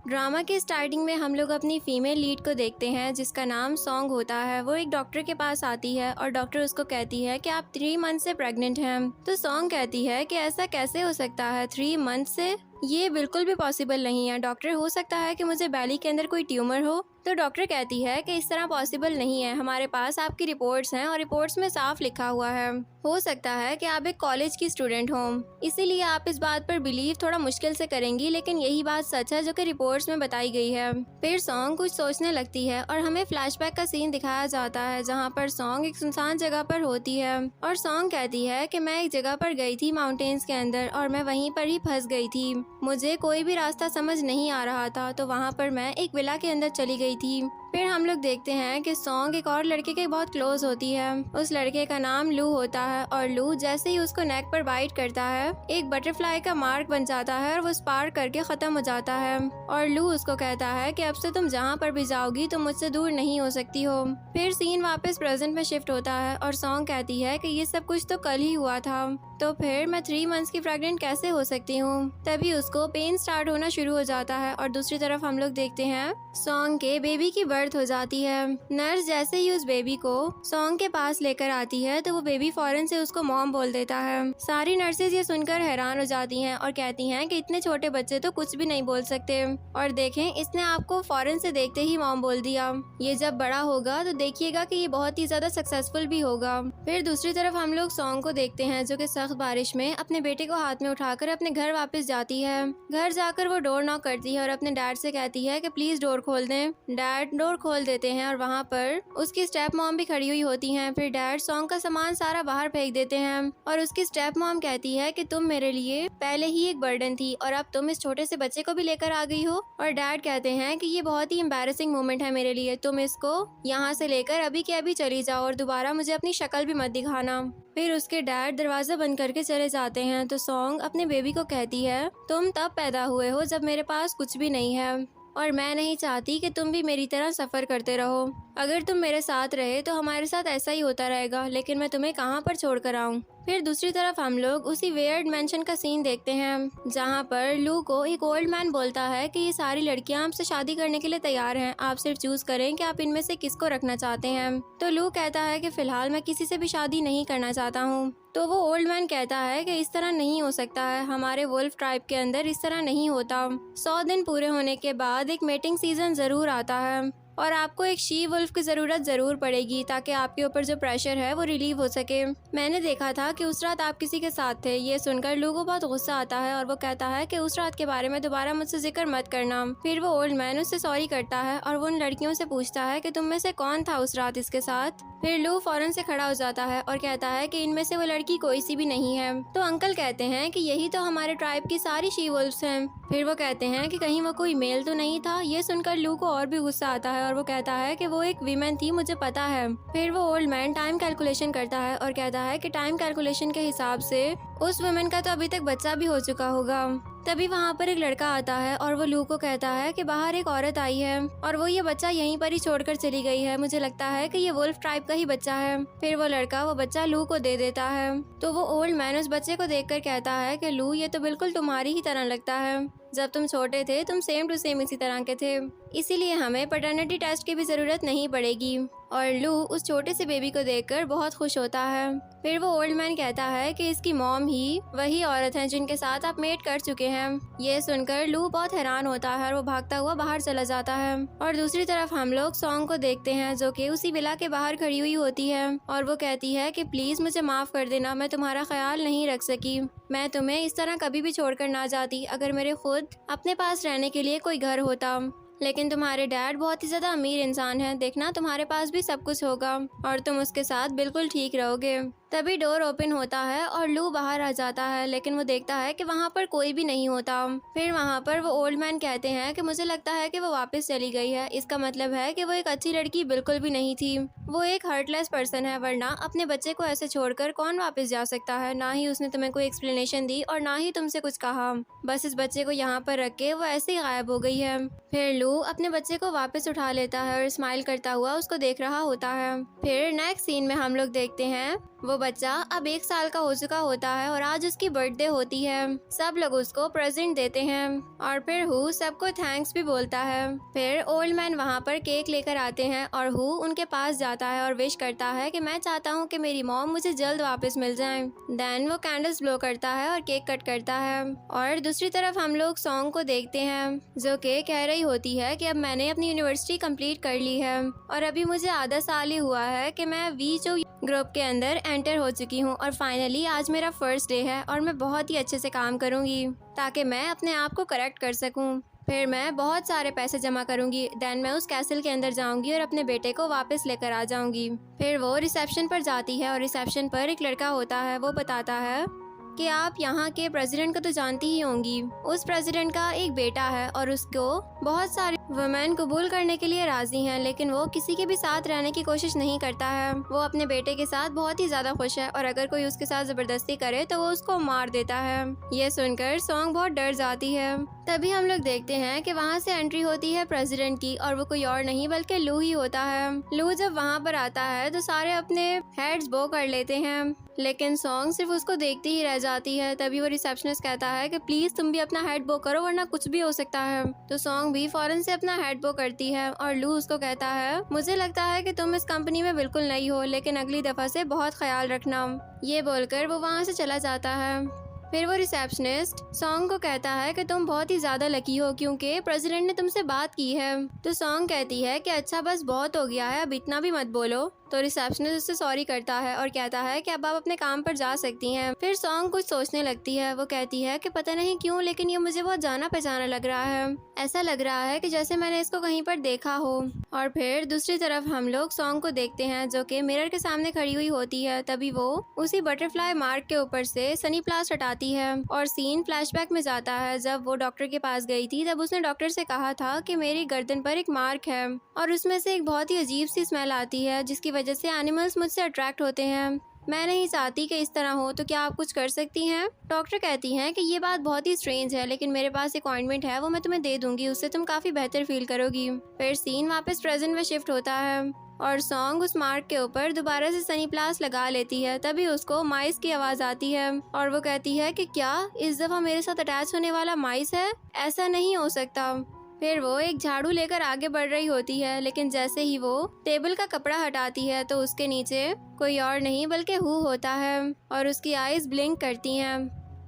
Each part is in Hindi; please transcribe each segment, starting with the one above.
ड्रामा के स्टार्टिंग में हम लोग अपनी फीमेल लीड को देखते हैं जिसका नाम सॉन्ग होता है। वो एक डॉक्टर के पास आती है और डॉक्टर उसको कहती है कि आप 3 मंथ से प्रेग्नेंट हैं। तो सॉन्ग कहती है कि ऐसा कैसे हो सकता है 3 मंथ से, ये बिल्कुल भी पॉसिबल नहीं है डॉक्टर, हो सकता है कि मुझे बैली के अंदर कोई ट्यूमर हो। तो डॉक्टर कहती है कि इस तरह पॉसिबल नहीं है, हमारे पास आपकी रिपोर्ट्स हैं और रिपोर्ट्स में साफ लिखा हुआ है हो सकता है कि आप एक कॉलेज की स्टूडेंट हो, इसीलिए आप इस बात पर बिलीव थोड़ा मुश्किल से करेंगी, लेकिन यही बात सच है जो कि रिपोर्ट्स में बताई गई है। फिर सॉन्ग कुछ सोचने लगती है और हमें फ्लैशबैक का सीन दिखाया जाता है जहाँ पर सॉन्ग एक सुनसान जगह पर होती है और सॉन्ग कहती है कि मैं एक जगह पर गई थी माउंटेन्स के अंदर और मैं वहीं पर ही फंस गई थी, मुझे कोई भी रास्ता समझ नहीं आ रहा था, तो वहाँ पर मैं एक विला के अंदर चली गई थी। फिर हम लोग देखते हैं कि सॉन्ग एक और लड़के के बहुत क्लोज होती है। उस लड़के का नाम लू होता है और लू जैसे ही उसको नेक पर बाइट करता है एक बटरफ्लाई का मार्क बन जाता है और वो स्पार्क करके खत्म हो जाता है और लू उसको कहता है कि अब से तुम जहाँ पर भी जाओगी तुम मुझसे दूर नहीं हो सकती हो। फिर सीन वापस प्रेजेंट में शिफ्ट होता है और सॉन्ग कहती है कि ये सब कुछ तो कल ही हुआ था, तो फिर मैं 3 मंथ्स की प्रेग्नेंट कैसे हो सकती हूँ। तभी उसको पेन स्टार्ट होना शुरू हो जाता है और दूसरी तरफ हम लोग देखते हैं सॉन्ग के बेबी की बर्थ हो जाती है। नर्स जैसे ही उस बेबी को सॉन्ग के पास लेकर आती है तो वो बेबी फौरन से उसको मॉम बोल देता है। सारी नर्सेज ये सुनकर हैरान हो जाती हैं और कहती हैं कि इतने छोटे बच्चे तो कुछ भी नहीं बोल सकते, और देखें इसने आपको फौरन से देखते ही मॉम बोल दिया, ये जब बड़ा होगा तो देखिएगा कि ये बहुत ही ज्यादा सक्सेसफुल भी होगा। फिर दूसरी तरफ हम लोग सॉन्ग को देखते हैं जो कि सख्त बारिश में अपने बेटे को हाथ में उठाकर अपने घर वापस जाती है। घर जाकर वो डोर नॉक करती है और अपने डैड से कहती है कि प्लीज डोर खोल दें। डैड डोर खोल देते हैं और वहाँ पर उसकी स्टेप मॉम भी खड़ी हुई होती हैं। फिर डैड सॉन्ग का सामान सारा बाहर फेंक देते हैं और उसकी स्टेप मॉम कहती है कि तुम मेरे लिए पहले ही एक बर्डन थी और अब तुम इस छोटे से बच्चे को भी लेकर आ गई हो। और डैड कहते हैं कि ये बहुत ही एम्बैरेसिंग मोमेंट है मेरे लिए, तुम इसको यहाँ से लेकर अभी के अभी चली जाओ और दोबारा मुझे अपनी शक्ल भी मत दिखाना। फिर उसके डैड दरवाजा बंद करके चले जाते हैं तो सॉन्ग अपने बेबी को कहती है तुम तब पैदा हुए हो जब मेरे पास कुछ भी नहीं है और मैं नहीं चाहती कि तुम भी मेरी तरह सफ़र करते रहो। अगर तुम मेरे साथ रहे तो हमारे साथ ऐसा ही होता रहेगा, लेकिन मैं तुम्हें कहाँ पर छोड़ कर आऊँ। फिर दूसरी तरफ हम लोग उसी वेयर्ड मेंशन का सीन देखते हैं जहाँ पर लू को एक ओल्ड मैन बोलता है कि ये सारी लड़कियाँ आपसे शादी करने के लिए तैयार हैं, आप सिर्फ चूज करें कि आप इनमें से किसको रखना चाहते हैं। तो लू कहता है कि फिलहाल मैं किसी से भी शादी नहीं करना चाहता हूँ। तो वो ओल्ड मैन कहता है कि इस तरह नहीं हो सकता है, हमारे वुल्फ ट्राइब के अंदर इस तरह नहीं होता। 100 दिन पूरे होने के बाद एक मेटिंग सीजन जरूर आता है और आपको एक शी वुल्फ की जरूरत जरूर पड़ेगी ताकि आपके ऊपर जो प्रेशर है वो रिलीव हो सके। मैंने देखा था कि उस रात आप किसी के साथ थे। ये सुनकर लू को बहुत गुस्सा आता है और वो कहता है कि उस रात के बारे में दोबारा मुझसे जिक्र मत करना। फिर वो ओल्ड मैन उससे सॉरी करता है और वो उन लड़कियों से पूछता है कि तुम में से कौन था उस रात इसके साथ। फिर लू फौरन से खड़ा हो जाता है और कहता है कि इनमें से वो लड़की कोई सी भी नहीं है। तो अंकल कहते हैं कि यही तो हमारे ट्राइब की सारी शी वुल्फ्स हैं। फिर वो कहते हैं कि कहीं वो कोई मेल तो नहीं था। ये सुनकर लू को और भी गुस्सा आता है और वो कहता है कि वो एक वीमेन थी, मुझे पता है। फिर वो ओल्ड मैन टाइम कैलकुलेशन करता है और कहता है कि टाइम कैलकुलेशन के हिसाब से उस वुमेन का तो अभी तक बच्चा भी हो चुका होगा। तभी वहाँ पर एक लड़का आता है और वो लू को कहता है कि बाहर एक औरत आई है और वो ये बच्चा यहीं पर ही छोड़कर चली गई है, मुझे लगता है कि ये वुल्फ ट्राइब का ही बच्चा है। फिर वो लड़का वो बच्चा लू को दे देता है। तो वो ओल्ड मैन उस बच्चे को देखकर कहता है कि लू ये तो बिल्कुल तुम्हारी ही तरह लगता है, जब तुम छोटे थे तुम सेम टू सेम इसी तरह के थे, इसीलिए हमें पैटर्निटी टेस्ट की भी जरूरत नहीं पड़ेगी। और लू उस छोटे से बेबी को देखकर बहुत खुश होता है। फिर वो ओल्ड मैन कहता है कि इसकी मॉम ही वही औरत है जिनके साथ आप मेट कर चुके हैं। ये सुनकर लू बहुत हैरान होता है और वो भागता हुआ बाहर चला जाता है। और दूसरी तरफ हम लोग सॉन्ग को देखते हैं जो कि उसी विला के बाहर खड़ी हुई होती है और वो कहती है कि प्लीज मुझे माफ कर देना, मैं तुम्हारा ख्याल नहीं रख सकी, मैं तुम्हें इस तरह कभी भी छोड़कर ना जाती अगर मेरे खुद अपने पास रहने के लिए कोई घर होता, लेकिन तुम्हारे डैड बहुत ही ज्यादा अमीर इंसान है, देखना तुम्हारे पास भी सब कुछ होगा और तुम उसके साथ बिल्कुल ठीक रहोगे। तभी डोर ओपन होता है और लू बाहर आ जाता है, लेकिन वो देखता है कि वहाँ पर कोई भी नहीं होता। फिर वहाँ पर वो ओल्ड मैन कहते हैं कि मुझे लगता है कि वो वापस चली गई है, इसका मतलब है कि वो एक अच्छी लड़की बिल्कुल भी नहीं थी, वो एक हार्टलेस पर्सन है, वरना अपने बच्चे को ऐसे छोड़कर कौन वापस जा सकता है। ना ही उसने तुम्हें कोई एक्सप्लेनेशन दी और ना ही तुमसे कुछ कहा, बस इस बच्चे को यहाँ पर रख के वो ऐसे ही गायब हो गई है। फिर लू अपने बच्चे को वापस उठा लेता है और स्माइल करता हुआ उसको देख रहा होता है। फिर नेक्स्ट सीन में हम लोग देखते हैं वो वो बच्चा अब 1 साल का हो चुका होता है और आज उसकी बर्थडे होती है। सब लोग उसको प्रेजेंट देते हैं और फिर हु सबको थैंक्स भी बोलता है। फिर ओल्ड मैन वहाँ पर केक लेकर आते हैं और हु उनके पास जाता है और विश करता है कि मैं चाहता हूँ कि मेरी मॉम मुझे जल्द वापस मिल जाए। देन वो कैंडल्स ब्लो करता है और केक कट करता है। और दूसरी तरफ हम लोग सॉन्ग को देखते हैं जो कि कह रही होती है कि अब मैंने अपनी यूनिवर्सिटी कंप्लीट कर ली है और अभी मुझे आधा साल ही हुआ है कि मैं वीचो ग्रुप के अंदर एंटर हो चुकी हूँ और फाइनली आज मेरा फर्स्ट डे है और मैं बहुत ही अच्छे से काम करूँगी ताकि मैं अपने आप को करेक्ट कर सकूँ। फिर मैं बहुत सारे पैसे जमा करूंगी। देन मैं उस कैसल के अंदर जाऊंगी और अपने बेटे को वापस लेकर आ जाऊंगी। फिर वो रिसेप्शन पर जाती है और रिसेप्शन पर एक लड़का होता है। वो बताता है कि आप यहाँ के प्रेसिडेंट को तो जानती ही होंगी। उस प्रेसिडेंट का एक बेटा है और उसको बहुत सारी वुमेन कबूल करने के लिए राजी हैं, लेकिन वो किसी के भी साथ रहने की कोशिश नहीं करता है। वो अपने बेटे के साथ बहुत ही ज्यादा खुश है और अगर कोई उसके साथ जबरदस्ती करे तो वो उसको मार देता है। ये सुनकर सॉन्ग बहुत डर जाती है। तभी हम लोग देखते हैं कि वहाँ से एंट्री होती है प्रेसिडेंट की और वो कोई और नहीं बल्कि लू ही होता है। लू जब वहाँ पर आता है तो सारे अपने हेड्स बो कर लेते हैं, लेकिन सॉन्ग सिर्फ उसको देखती ही रह जाती है। तभी वो रिसेप्शनिस्ट कहता है कि प्लीज तुम भी अपना हेड बो करो वरना कुछ भी हो सकता है। तो सॉन्ग भी फौरन से अपना हेड बो करती है और लू उसको कहता है मुझे लगता है कि तुम इस कंपनी में बिल्कुल नई हो, लेकिन अगली दफा से बहुत ख्याल रखना। ये बोलकर वो वहाँ से चला जाता है। फिर वो रिसेप्शनिस्ट सॉन्ग को कहता है कि तुम बहुत ही ज्यादा लकी हो क्योंकि प्रेसिडेंट ने तुमसे बात की है। तो सॉन्ग कहती है कि अच्छा बस बहुत हो गया है, अब इतना भी मत बोलो। तो रिसेप्शनिस्ट उससे सॉरी करता है और कहता है कि अब आप अपने काम पर जा सकती हैं। फिर सॉन्ग कुछ सोचने लगती है। वो कहती है कि पता नहीं क्यों लेकिन ये मुझे बहुत जाना पहचाना लग रहा है। ऐसा लग रहा है कि जैसे मैंने इसको कहीं पर देखा हो। और फिर दूसरी तरफ हम लोग सॉन्ग को देखते हैं जो कि मिरर के सामने खड़ी हुई होती है। तभी वो उसी बटरफ्लाई मार्क के ऊपर से सनी प्लास्ट हटाती है और सीन फ्लैशबैक में जाता है। जब वो डॉक्टर के पास गई थी तब उसने डॉक्टर से कहा था कि मेरी गर्दन पर एक मार्क है और उसमें से एक बहुत ही अजीब सी स्मेल आती है जिसकी वजह से एनिमल्स मुझसे अट्रैक्ट होते हैं। मैं नहीं चाहती कि इस तरह हो, तो क्या आप कुछ कर सकती हैं? डॉक्टर कहती हैं कि ये बात बहुत ही स्ट्रेंज है, लेकिन मेरे पास एक ऑइंटमेंट है, वो मैं तुम्हें दे दूंगी, उससे तुम काफी बेहतर फील करोगी। फिर सीन वापस प्रेजेंट में शिफ्ट होता है और सॉन्ग उस मार्क के ऊपर दोबारा से सनी प्लास लगा लेती है। तभी उसको माइस की आवाज आती है और वो कहती है कि क्या इस दफा मेरे साथ अटैच होने वाला माइस है? ऐसा नहीं हो सकता। फिर वो एक झाड़ू लेकर आगे बढ़ रही होती है, लेकिन जैसे ही वो टेबल का कपड़ा हटाती है तो उसके नीचे कोई और नहीं बल्कि हु होता है और उसकी आईज ब्लिंक करती हैं।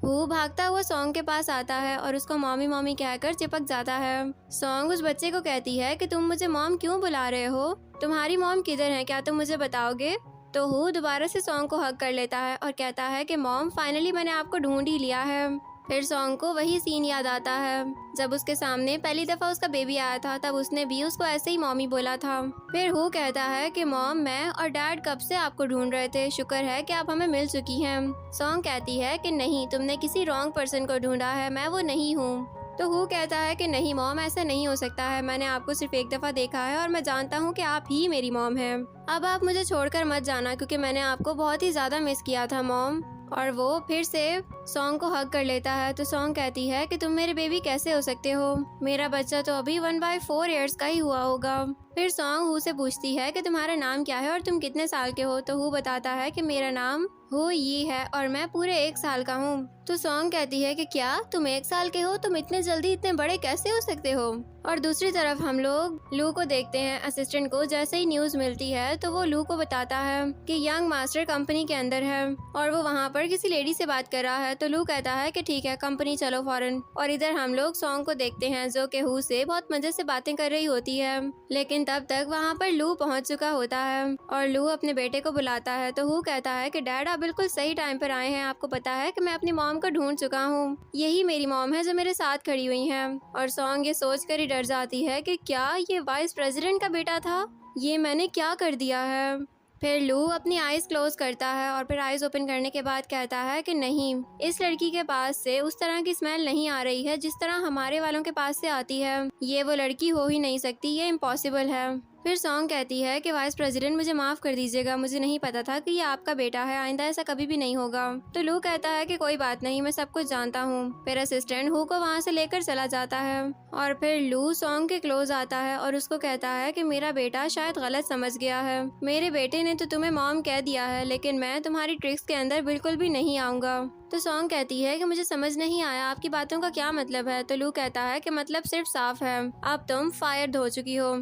हु भागता हुआ सॉन्ग के पास आता है और उसको मॉमी मॉमी कहकर चिपक जाता है। सॉन्ग उस बच्चे को कहती है कि तुम मुझे मॉम क्यों बुला रहे हो? तुम्हारी मॉम किधर है? क्या तुम मुझे बताओगे? तो हु दोबारा से सॉन्ग को हग कर लेता है और कहता है कि मॉम फाइनली मैंने आपको ढूंढ ही लिया है। फिर सॉन्ग को वही सीन याद आता है जब उसके सामने पहली दफा उसका बेबी आया था, तब उसने भी उसको ऐसे ही मॉमी बोला था। फिर हु कहता है कि मॉम मैं और डैड कब से आपको ढूंढ रहे थे, शुक्र है कि आप हमें मिल चुकी हैं। सॉन्ग कहती है कि नहीं, तुमने किसी रॉन्ग पर्सन को ढूंढा है, मैं वो नहीं हूँ। तो हु कहता है कि नहीं मॉम, ऐसा नहीं हो सकता है, मैंने आपको सिर्फ एक दफा देखा है और मैं जानता हूँ कि आप ही मेरी मॉम हैं। अब आप मुझे छोड़कर मत जाना क्योंकि मैंने आपको बहुत ही ज्यादा मिस किया था मॉम। और वो फिर से सॉन्ग को हग कर लेता है। तो सॉन्ग कहती है कि तुम मेरे बेबी कैसे हो सकते हो? मेरा बच्चा तो अभी 1/4 ईयर्स का ही हुआ होगा। फिर सॉन्ग हु से पूछती है कि तुम्हारा नाम क्या है और तुम कितने साल के हो? तो हु बताता है कि मेरा नाम हु ये है और मैं पूरे 1 साल का हूँ। तो सॉन्ग कहती है कि क्या तुम 1 साल के हो? तुम इतने जल्दी इतने बड़े कैसे हो सकते हो? और दूसरी तरफ हम लोग लू को देखते हैं। असिस्टेंट को जैसे ही न्यूज मिलती है तो वो लू को बताता है कि यंग मास्टर कंपनी के अंदर है और वो वहाँ पर किसी लेडी से बात कर रहा है। तो लू कहता है कि ठीक है, कंपनी चलो फौरन। और इधर हम लोग सॉन्ग को देखते हैं जो कि हु से बहुत मजे से बातें कर रही होती है, लेकिन तब तक वहाँ पर लू पहुँच चुका होता है और लू अपने बेटे को बुलाता है। तो हु कहता है कि डैड आप बिल्कुल सही टाइम पर आए हैं, आपको पता है कि मैं अपनी मॉम को ढूंढ चुका हूँ, यही मेरी मॉम है जो मेरे साथ खड़ी हुई है। और सॉन्ग ये सोच कर ही डर जाती है कि क्या ये वाइस प्रेसिडेंट का बेटा था? ये मैंने क्या कर दिया है? फिर लू अपनी आईज क्लोज करता है और फिर आईज ओपन करने के बाद कहता है कि नहीं, इस लड़की के पास से उस तरह की स्मेल नहीं आ रही है जिस तरह हमारे वालों के पास से आती है। ये वो लड़की हो ही नहीं सकती, ये इम्पॉसिबल है। फिर सॉन्ग कहती है कि वाइस प्रेसिडेंट मुझे माफ कर दीजिएगा, मुझे नहीं पता था कि ये आपका बेटा है, आइंदा ऐसा कभी भी नहीं होगा। तो लू कहता है कि कोई बात नहीं, मैं सब कुछ जानता हूँ। फिर असिस्टेंट हु को वहाँ से लेकर चला जाता है और फिर लू सॉन्ग के क्लोज आता है और उसको कहता है कि मेरा बेटा शायद गलत समझ गया है, मेरे बेटे ने तो तुम्हें मॉम कह दिया है, लेकिन मैं तुम्हारी ट्रिक्स के अंदर बिल्कुल भी नहीं आऊंगा। तो सॉन्ग कहती है कि मुझे समझ नहीं आया आपकी बातों का क्या मतलब है। तो लू कहता है कि मतलब सिर्फ साफ है, अब तुम फायर हो चुकी हो।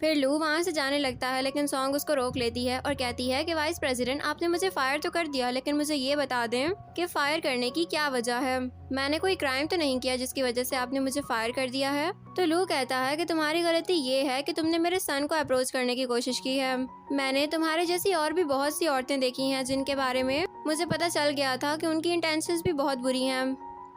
फिर लू वहाँ से जाने लगता है, लेकिन सॉन्ग उसको रोक लेती है और कहती है कि वाइस प्रेसिडेंट आपने मुझे फायर तो कर दिया, लेकिन मुझे ये बता दें कि फायर करने की क्या वजह है। मैंने कोई क्राइम तो नहीं किया जिसकी वजह से आपने मुझे फायर कर दिया है। तो लू कहता है कि तुम्हारी गलती ये है कि तुमने मेरे सन को अप्रोच करने की कोशिश की है। मैंने तुम्हारे जैसी और भी बहुत सी औरतें देखी हैं जिनके बारे में मुझे पता चल गया था कि उनकी इंटेंशंस भी बहुत बुरी हैं,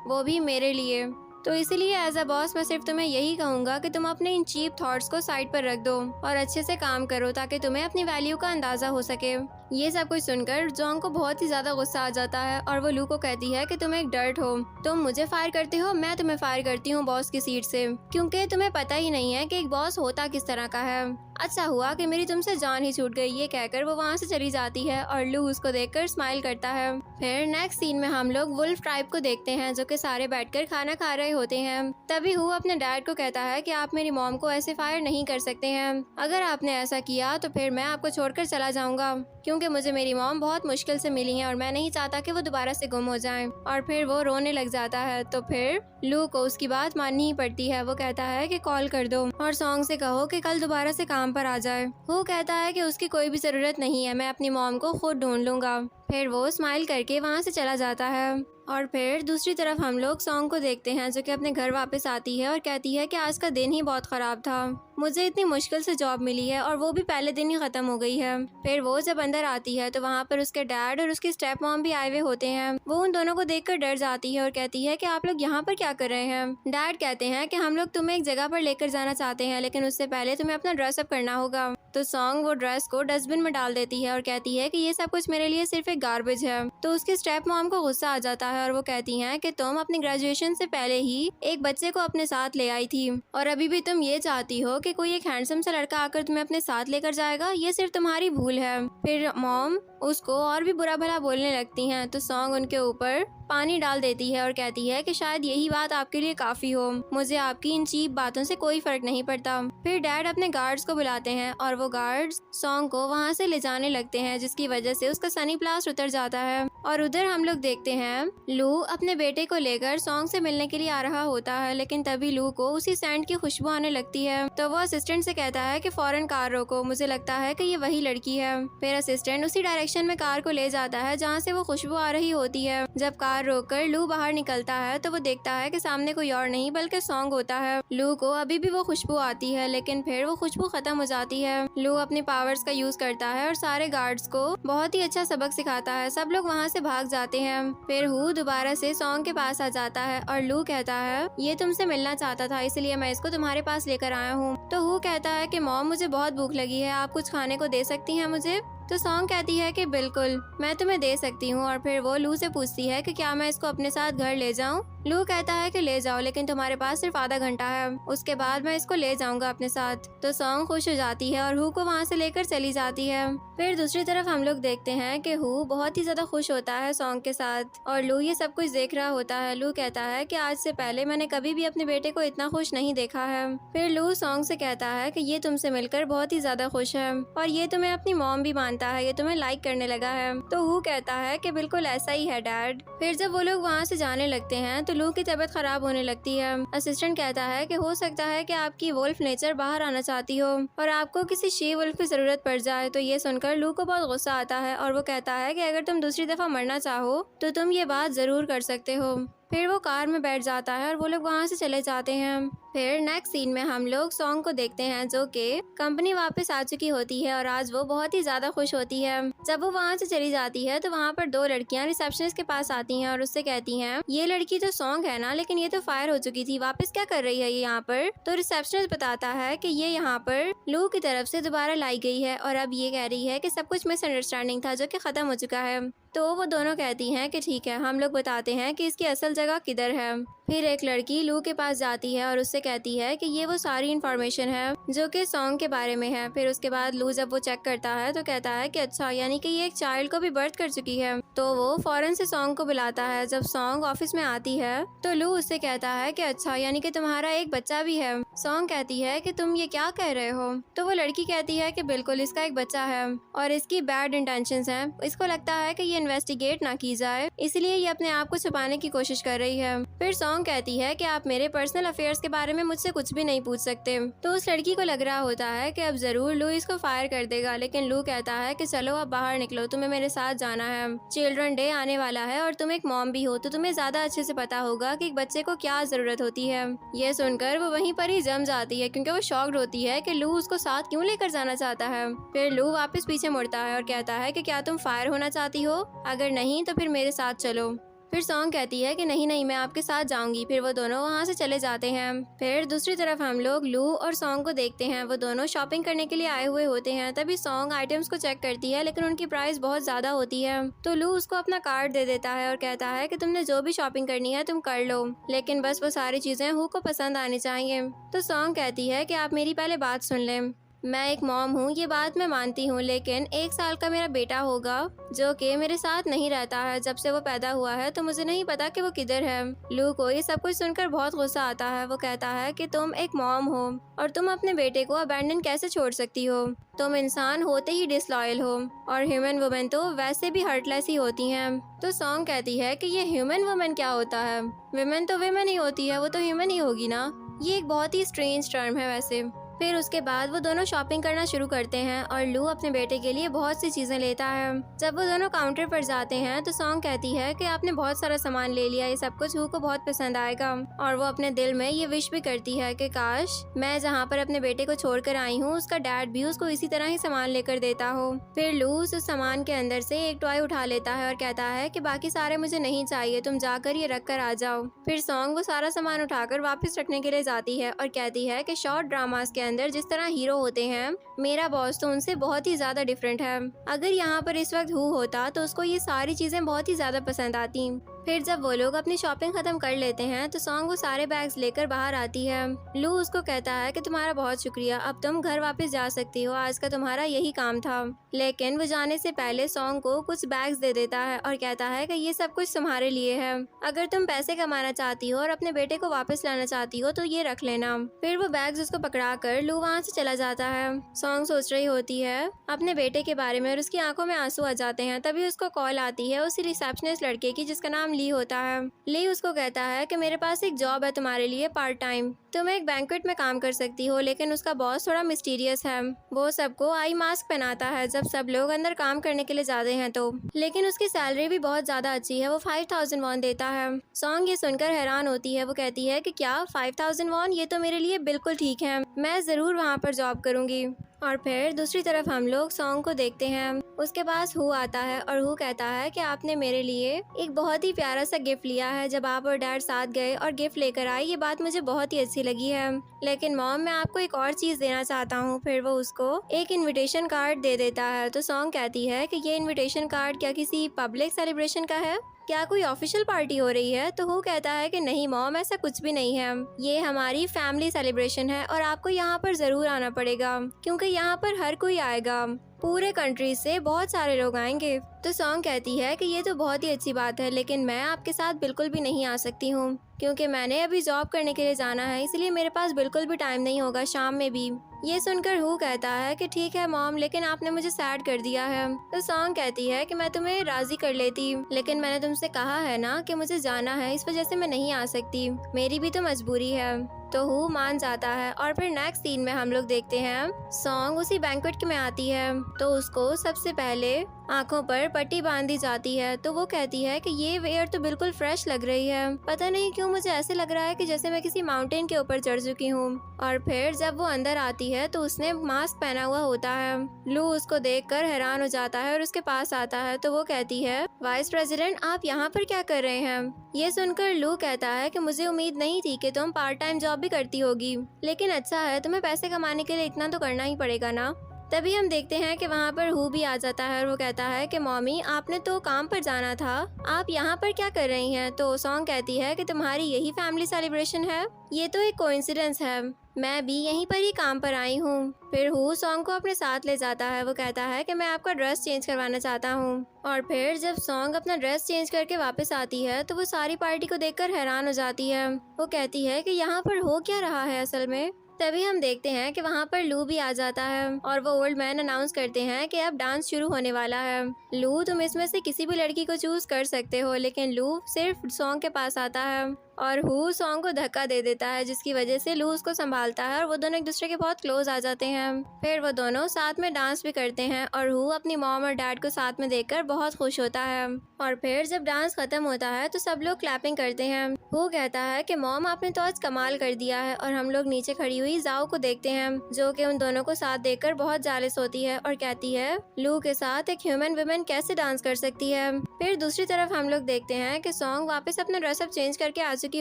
वो भी मेरे लिए। तो इसीलिए एज अ बॉस मैं सिर्फ तुम्हें यही कहूँगा कि तुम अपने इन चीप थॉट्स को साइड पर रख दो और अच्छे से काम करो ताकि तुम्हें अपनी वैल्यू का अंदाजा हो सके। ये सब कुछ सुनकर जोंग को बहुत ही ज्यादा गुस्सा आ जाता है और वो लू को कहती है कि तुम एक डर्ट हो, तुम मुझे फायर करते हो, मैं तुम्हें फायर करती हूँ बॉस की सीट से, क्योंकि तुम्हें पता ही नहीं है कि एक बॉस होता किस तरह का है। अच्छा हुआ कि मेरी तुमसे जान ही छूट गई। ये कहकर वो वहाँ से चली जाती है और लू उसको देखकर स्माइल करता है। फिर नेक्स्ट सीन में हम लोग वुल्फ ट्राइब को देखते हैं जो कि सारे बैठकर खाना खा रहे होते हैं। तभी हु अपने डैड को कहता है कि आप मेरी मॉम को ऐसे फायर नहीं कर सकते हैं, अगर आपने ऐसा किया तो फिर मैं आपको छोड़कर चला जाऊंगा, क्योंकि मुझे मेरी मॉम बहुत मुश्किल से मिली है और मैं नहीं चाहता कि वो दोबारा से गुम हो जाएं। और फिर वो रोने लग जाता है। तो फिर लू को उसकी बात माननी ही पड़ती है। वो कहता है कि कॉल कर दो और सॉन्ग से कहो कि कल दोबारा से काम पर आ जाए। वो कहता है कि उसकी कोई भी जरूरत नहीं है, मैं अपनी मॉम को खुद ढूंढ लूंगा। फिर वो स्माइल करके वहाँ से चला जाता है। और फिर दूसरी तरफ हम लोग सॉन्ग को देखते हैं जो कि अपने घर वापस आती है और कहती है कि आज का दिन ही बहुत खराब था, मुझे इतनी मुश्किल से जॉब मिली है और वो भी पहले दिन ही खत्म हो गई है। फिर वो जब अंदर आती है तो वहाँ पर उसके डैड और उसकी स्टेप मॉम भी आए हुए होते हैं। वो उन दोनों को देखकर डर जाती है और कहती है कि आप लोग यहाँ पर क्या कर रहे हैं। डैड कहते हैं कि हम लोग तुम्हें एक जगह पर लेकर जाना चाहते हैं, लेकिन उससे पहले तुम्हें अपना ड्रेसअप करना होगा। तो सॉन्ग वो ड्रेस को डस्टबिन में डाल देती है और कहती है कि ये सब कुछ मेरे लिए सिर्फ एक गार्बेज है। तो उसकी स्टेप मॉम को गुस्सा आ जाता है और वो कहती हैं कि तुम अपनी ग्रेजुएशन से पहले ही एक बच्चे को अपने साथ ले आई थी और अभी भी तुम ये चाहती हो कि कोई एक हैंडसम सा लड़का आकर तुम्हें अपने साथ लेकर जाएगा, ये सिर्फ तुम्हारी भूल है। फिर मॉम उसको और भी बुरा भला बोलने लगती हैं। तो सॉन्ग उनके ऊपर पानी डाल देती है और कहती है कि शायद यही बात आपके लिए काफी हो, मुझे आपकी इन चीप बातों से कोई फर्क नहीं पड़ता। फिर डैड अपने गार्ड्स को बुलाते हैं और वो गार्ड्स सॉन्ग को वहाँ से ले जाने लगते हैं, जिसकी वजह से उसका सनी प्लास्ट उतर जाता है। और उधर हम लोग देखते हैं लू अपने बेटे को लेकर सॉन्ग से मिलने के लिए आ रहा होता है, लेकिन तभी लू को उसी सेंट की खुशबू आने लगती है। तो वो असिस्टेंट से कहता है कि फौरन कार रोको, मुझे लगता है कि ये वही लड़की है। फिर असिस्टेंट उसी डायरेक्शन में कार को ले जाता है जहाँ से वो खुशबू आ रही होती है। जब कार रोककर लू बाहर निकलता है तो वो देखता है कि सामने कोई और नहीं बल्कि सॉन्ग होता है। लू को अभी भी वो खुशबू आती है, लेकिन फिर वो खुशबू खत्म हो जाती है। लू अपने पावर्स का यूज करता है और सारे गार्ड्स को बहुत ही अच्छा सबक सिखाता है। सब लोग वहाँ से भाग जाते हैं। फिर हु दोबारा से सॉन्ग के पास आ जाता है और लू कहता है ये तुमसे मिलना चाहता था, इसलिए मैं इसको तुम्हारे पास लेकर आया हूँ। तो हु कहता है कि मॉम मुझे बहुत भूख लगी है, आप कुछ खाने को दे सकती हैं मुझे। तो सॉन्ग कहती है कि बिल्कुल मैं तुम्हें दे सकती हूँ। और फिर वो लू से पूछती है कि क्या मैं इसको अपने साथ घर ले जाऊँ। लू कहता है कि ले जाओ, लेकिन तुम्हारे पास सिर्फ आधा घंटा है, उसके बाद मैं इसको ले जाऊंगा अपने साथ। तो सॉन्ग खुश हो जाती है और हु को वहाँ से लेकर चली जाती है। फिर दूसरी तरफ हम लोग देखते हैं कि हु बहुत ही ज्यादा खुश होता है सॉन्ग के साथ और लू ये सब कुछ देख रहा होता है। लू कहता है कि आज से पहले मैंने कभी भी अपने बेटे को इतना खुश नहीं देखा है। फिर लू सॉन्ग से कहता है कि ये तुमसे मिलकर बहुत ही ज्यादा खुश है और ये तुम्हें अपनी मॉम भी मानता है, ये तुम्हें लाइक करने लगा है। तो हु कहता है कि बिल्कुल ऐसा ही है डैड। फिर जब वो लोग वहाँ से जाने लगते हैं तो लू की तबीयत खराब होने लगती है। असिस्टेंट कहता है कि हो सकता है कि आपकी वुल्फ नेचर बाहर आना चाहती हो और आपको किसी शी वुल्फ की जरूरत पड़ जाए। तो ये सुनकर लू को बहुत गुस्सा आता है और वो कहता है कि अगर तुम दूसरी दफा मरना चाहो तो तुम ये बात जरूर कर सकते हो। फिर वो कार में बैठ जाता है और वो लोग वहाँ से चले जाते हैं। फिर नेक्स्ट सीन में हम लोग सॉन्ग को देखते हैं जो कि कंपनी वापस आ चुकी होती है और आज वो बहुत ही ज्यादा खुश होती है। जब वो वहाँ से चली जाती है तो वहाँ पर दो लड़कियाँ रिसेप्शनिस्ट के पास आती हैं और उससे कहती हैं ये लड़की तो सॉन्ग है ना, लेकिन ये तो फायर हो चुकी थी, वापस क्या कर रही है ये यहाँ पर। तो रिसेप्शनिस्ट बताता है कि ये यहाँ पर लू की तरफ से दोबारा लाई गई है और अब ये कह रही है कि सब कुछ मिसअंडरस्टैंडिंग था जो कि खत्म हो चुका है। तो वो दोनों कहती हैं कि ठीक है, हम लोग बताते हैं कि इसकी असल जगह किधर है। फिर एक लड़की लू के पास जाती है और उससे कहती है कि ये वो सारी इन्फॉर्मेशन है जो कि सॉन्ग के बारे में है। फिर उसके बाद लू जब वो चेक करता है तो कहता है कि अच्छा, यानी कि ये एक चाइल्ड को भी बर्थ कर चुकी है। तो वो फौरन से सॉन्ग को बुलाता है। जब सॉन्ग ऑफिस में आती है तो लू उससे कहता है कि अच्छा, यानी कि तुम्हारा एक बच्चा भी है। सॉन्ग कहती है कि तुम ये क्या कह रहे हो। तो वो लड़की कहती है कि बिल्कुल, इसका एक बच्चा है और इसकी बैड इंटेंशंस हैं। इसको लगता है कि ये इन्वेस्टिगेट ना की जाए, इसलिए ये अपने आप को छुपाने की कोशिश कर रही है। फिर सॉन्ग कहती है कि आप मेरे पर्सनल अफेयर्स के बारे में मुझसे कुछ भी नहीं पूछ सकते। तो उस लड़की को लग रहा होता है कि अब जरूर लू इसको फायर कर देगा, लेकिन लू कहता है कि चलो अब बाहर निकलो, तुम्हें मेरे साथ जाना है। चिल्ड्रन डे आने वाला है और तुम एक मॉम भी हो, तो तुम्हें ज्यादा अच्छे से पता होगा कि एक बच्चे को क्या जरूरत होती है। ये सुनकर वो वहीं पर ही जम जाती है, क्योंकि वो शॉक्ड होती है कि लू उसको साथ क्यों लेकर जाना चाहता है। फिर लू वापस पीछे मुड़ता है और कहता है कि क्या तुम फायर होना चाहती हो? अगर नहीं तो फिर मेरे साथ चलो। फिर सॉन्ग कहती है कि नहीं नहीं, मैं आपके साथ जाऊंगी। फिर वो दोनों वहाँ से चले जाते हैं। फिर दूसरी तरफ हम लोग लू और सॉन्ग को देखते हैं। वो दोनों शॉपिंग करने के लिए आए हुए होते हैं। तभी सॉन्ग आइटम्स को चेक करती है, लेकिन उनकी प्राइस बहुत ज्यादा होती है। तो लू उसको अपना कार्ड दे देता है और कहता है कि तुमने जो भी शॉपिंग करनी है तुम कर लो, लेकिन बस वो सारी चीजें हु को पसंद आनी चाहिए। तो सॉन्ग कहती है कि आप मेरी पहले बात सुन लें। मैं एक मॉम हूँ, ये बात मैं मानती हूँ, लेकिन 1 साल का मेरा बेटा होगा जो कि मेरे साथ नहीं रहता है जब से वो पैदा हुआ है, तो मुझे नहीं पता कि वो किधर है। लू को ये सब कुछ सुनकर बहुत गुस्सा आता है। वो कहता है कि तुम एक मॉम हो और तुम अपने बेटे को अबैंडन कैसे छोड़ सकती हो? तुम इंसान होते ही डिसलॉयल हो और ह्यूमन वुमेन तो वैसे भी हर्टलेस ही होती हैं। तो सॉन्ग कहती है कि ये ह्यूमन वुमेन क्या होता है? वुमेन तो वुमेन ही होती है, वो तो ह्यूमन ही होगी ना। ये एक बहुत ही स्ट्रेंज टर्म है वैसे। फिर उसके बाद वो दोनों शॉपिंग करना शुरू करते हैं और लू अपने बेटे के लिए बहुत सी चीजें लेता है। जब वो दोनों काउंटर पर जाते हैं तो सॉन्ग कहती है कि आपने बहुत सारा सामान ले लिया, ये सब कुछ हु को बहुत पसंद आएगा। और वो अपने दिल में ये विश भी करती है कि काश मैं जहाँ पर अपने बेटे को छोड़कर आई हूँ उसका डैड भी उसको इसी तरह ही सामान लेकर देता हो। फिर लू उस सामान के अंदर से एक टॉय उठा लेता है और कहता है कि बाकी सारे मुझे नहीं चाहिए, तुम जाकर ये रख कर आ जाओ। फिर सॉन्ग वो सारा सामान उठाकर वापस रखने के लिए जाती है और कहती है कि शॉर्ट ड्रामास के अंदर जिस तरह हीरो होते हैं, मेरा बॉस तो उनसे बहुत ही ज्यादा डिफरेंट है। अगर यहाँ पर इस वक्त हु होता तो उसको ये सारी चीजें बहुत ही ज्यादा पसंद आती। फिर जब वो लोग अपनी शॉपिंग खत्म कर लेते हैं तो सॉन्ग वो सारे बैग्स लेकर बाहर आती है। लू उसको कहता है कि तुम्हारा बहुत शुक्रिया, अब तुम घर वापस जा सकती हो, आज का तुम्हारा यही काम था। लेकिन वो जाने से पहले सॉन्ग को कुछ बैग्स दे देता है और कहता है कि ये सब कुछ तुम्हारे लिए है। अगर तुम पैसे कमाना चाहती हो और अपने बेटे को वापस लाना चाहती हो तो ये रख लेना। फिर वो बैग्स उसको पकड़ा कर लू वहाँ से चला जाता है। सॉन्ग सोच रही होती है अपने बेटे के बारे में और उसकी आंखों में आंसू आ जाते हैं। तभी उसको कॉल आती है उसी रिसेप्शनिस्ट लड़के की जिसका नाम ली होता है। ली उसको कहता है कि मेरे पास एक जॉब है तुम्हारे लिए पार्ट टाइम, तुम एक बैंक्वेट में काम कर सकती हो, लेकिन उसका बॉस थोड़ा मिस्टीरियस है। वो सबको आई मास्क पहनाता है जब सब लोग अंदर काम करने के लिए जाते हैं तो, लेकिन उसकी सैलरी भी बहुत ज्यादा अच्छी है, वो 5000 वॉन देता है। सॉन्ग ये सुनकर हैरान होती है। वो कहती है कि क्या 5000 वॉन, ये तो मेरे लिए बिल्कुल ठीक है, मैं जरूर वहाँ पर जॉब करूंगी। और फिर दूसरी तरफ हम लोग सॉन्ग को देखते हैं। उसके पास हु आता है और हु कहता है कि आपने मेरे लिए एक बहुत ही प्यारा सा गिफ्ट लिया है। जब आप और डैड साथ गए और गिफ्ट लेकर आए, ये बात मुझे बहुत ही अच्छी लगी है, लेकिन मॉम मैं आपको एक और चीज देना चाहता हूँ। फिर वो उसको एक इनविटेशन कार्ड दे देता है। तो सॉन्ग कहती है कि ये इनविटेशन कार्ड क्या किसी पब्लिक सेलिब्रेशन का है, क्या कोई ऑफिशियल पार्टी हो रही है? तो हु कहता है कि नहीं मॉम, ऐसा कुछ भी नहीं है, ये हमारी फैमिली सेलिब्रेशन है और आपको यहाँ पर जरूर आना पड़ेगा क्योंकि यहाँ पर हर कोई आएगा, पूरे कंट्री से बहुत सारे लोग आएंगे। तो सॉन्ग कहती है कि ये तो बहुत ही अच्छी बात है, लेकिन मैं आपके साथ बिल्कुल भी नहीं आ सकती हूँ क्योंकि मैंने अभी जॉब करने के लिए जाना है, इसलिए मेरे पास बिल्कुल भी टाइम नहीं होगा शाम में भी। ये सुनकर हु कहता है कि ठीक है मॉम, लेकिन आपने मुझे सैड कर दिया है। तो सॉन्ग कहती है कि मैं तुम्हें राजी कर लेती, लेकिन मैंने तुमसे कहा है ना कि मुझे जाना है, इस वजह से मैं नहीं आ सकती, मेरी भी तो मजबूरी है। तो हु मान जाता है। और फिर नेक्स्ट सीन में हम लोग देखते हैं सॉन्ग उसी बैंक्वेट में आती है। तो उसको सबसे पहले आंखों पर पट्टी बांधी जाती है। तो वो कहती है कि ये एयर तो बिल्कुल फ्रेश लग रही है, पता नहीं क्यों मुझे ऐसे लग रहा है कि जैसे मैं किसी माउंटेन के ऊपर चढ़ चुकी हूँ। और फिर जब वो अंदर आती है तो उसने मास्क पहना हुआ होता है। लू उसको देखकर हैरान हो जाता है और उसके पास आता है। तो वो कहती है वाइस प्रेसिडेंट आप यहाँ पर क्या कर रहे हैं? ये सुनकर लू कहता है कि मुझे उम्मीद नहीं थी कि तुम पार्ट टाइम जॉब भी करती होगी, लेकिन अच्छा है, तुम्हें पैसे कमाने के लिए इतना तो करना ही पड़ेगा ना। तभी हम देखते हैं कि वहाँ पर हु भी आ जाता है और वो कहता है कि मम्मी आपने तो काम पर जाना था, आप यहाँ पर क्या कर रही हैं? तो सॉन्ग कहती है कि तुम्हारी यही फैमिली सेलिब्रेशन है, ये तो एक कोइंसिडेंस है, मैं भी यहीं पर ही काम पर आई हूँ। फिर हु सॉन्ग को अपने साथ ले जाता है, वो कहता है कि मैं आपका ड्रेस चेंज करवाना चाहता हूँ। और फिर जब सॉन्ग अपना ड्रेस चेंज करके वापस आती है तो वो सारी पार्टी को देखकर हैरान हो जाती है। वो कहती है कि यहाँ पर हो क्या रहा है असल में। तभी हम देखते हैं कि वहाँ पर लू भी आ जाता है और वो ओल्ड मैन अनाउंस करते हैं कि अब डांस शुरू होने वाला है। लू तुम इसमें से किसी भी लड़की को चूज कर सकते हो, लेकिन लू सिर्फ सॉन्ग के पास आता है और हु सॉन्ग को धक्का दे देता है, जिसकी वजह से लू उसको संभालता है और वो दोनों एक दूसरे के बहुत क्लोज आ जाते हैं। फिर वो दोनों साथ में डांस भी करते हैं और हु अपनी मॉम और डैड को साथ में देखकर बहुत खुश होता है। और फिर जब डांस खत्म होता है तो सब लोग क्लैपिंग करते हैं। हु कहता है कि मॉम आपने तो आज कमाल कर दिया है। और हम लोग नीचे खड़ी हुई जाओ को देखते हैं, जो कि उन दोनों को साथ देखकर बहुत जालिस होती है और कहती है लू के साथ एक ह्यूमन वुमेन कैसे डांस कर सकती है। फिर दूसरी तरफ हम लोग देखते हैं कि सॉन्ग वापस अपना ड्रेसअप चेंज करके आ चुकी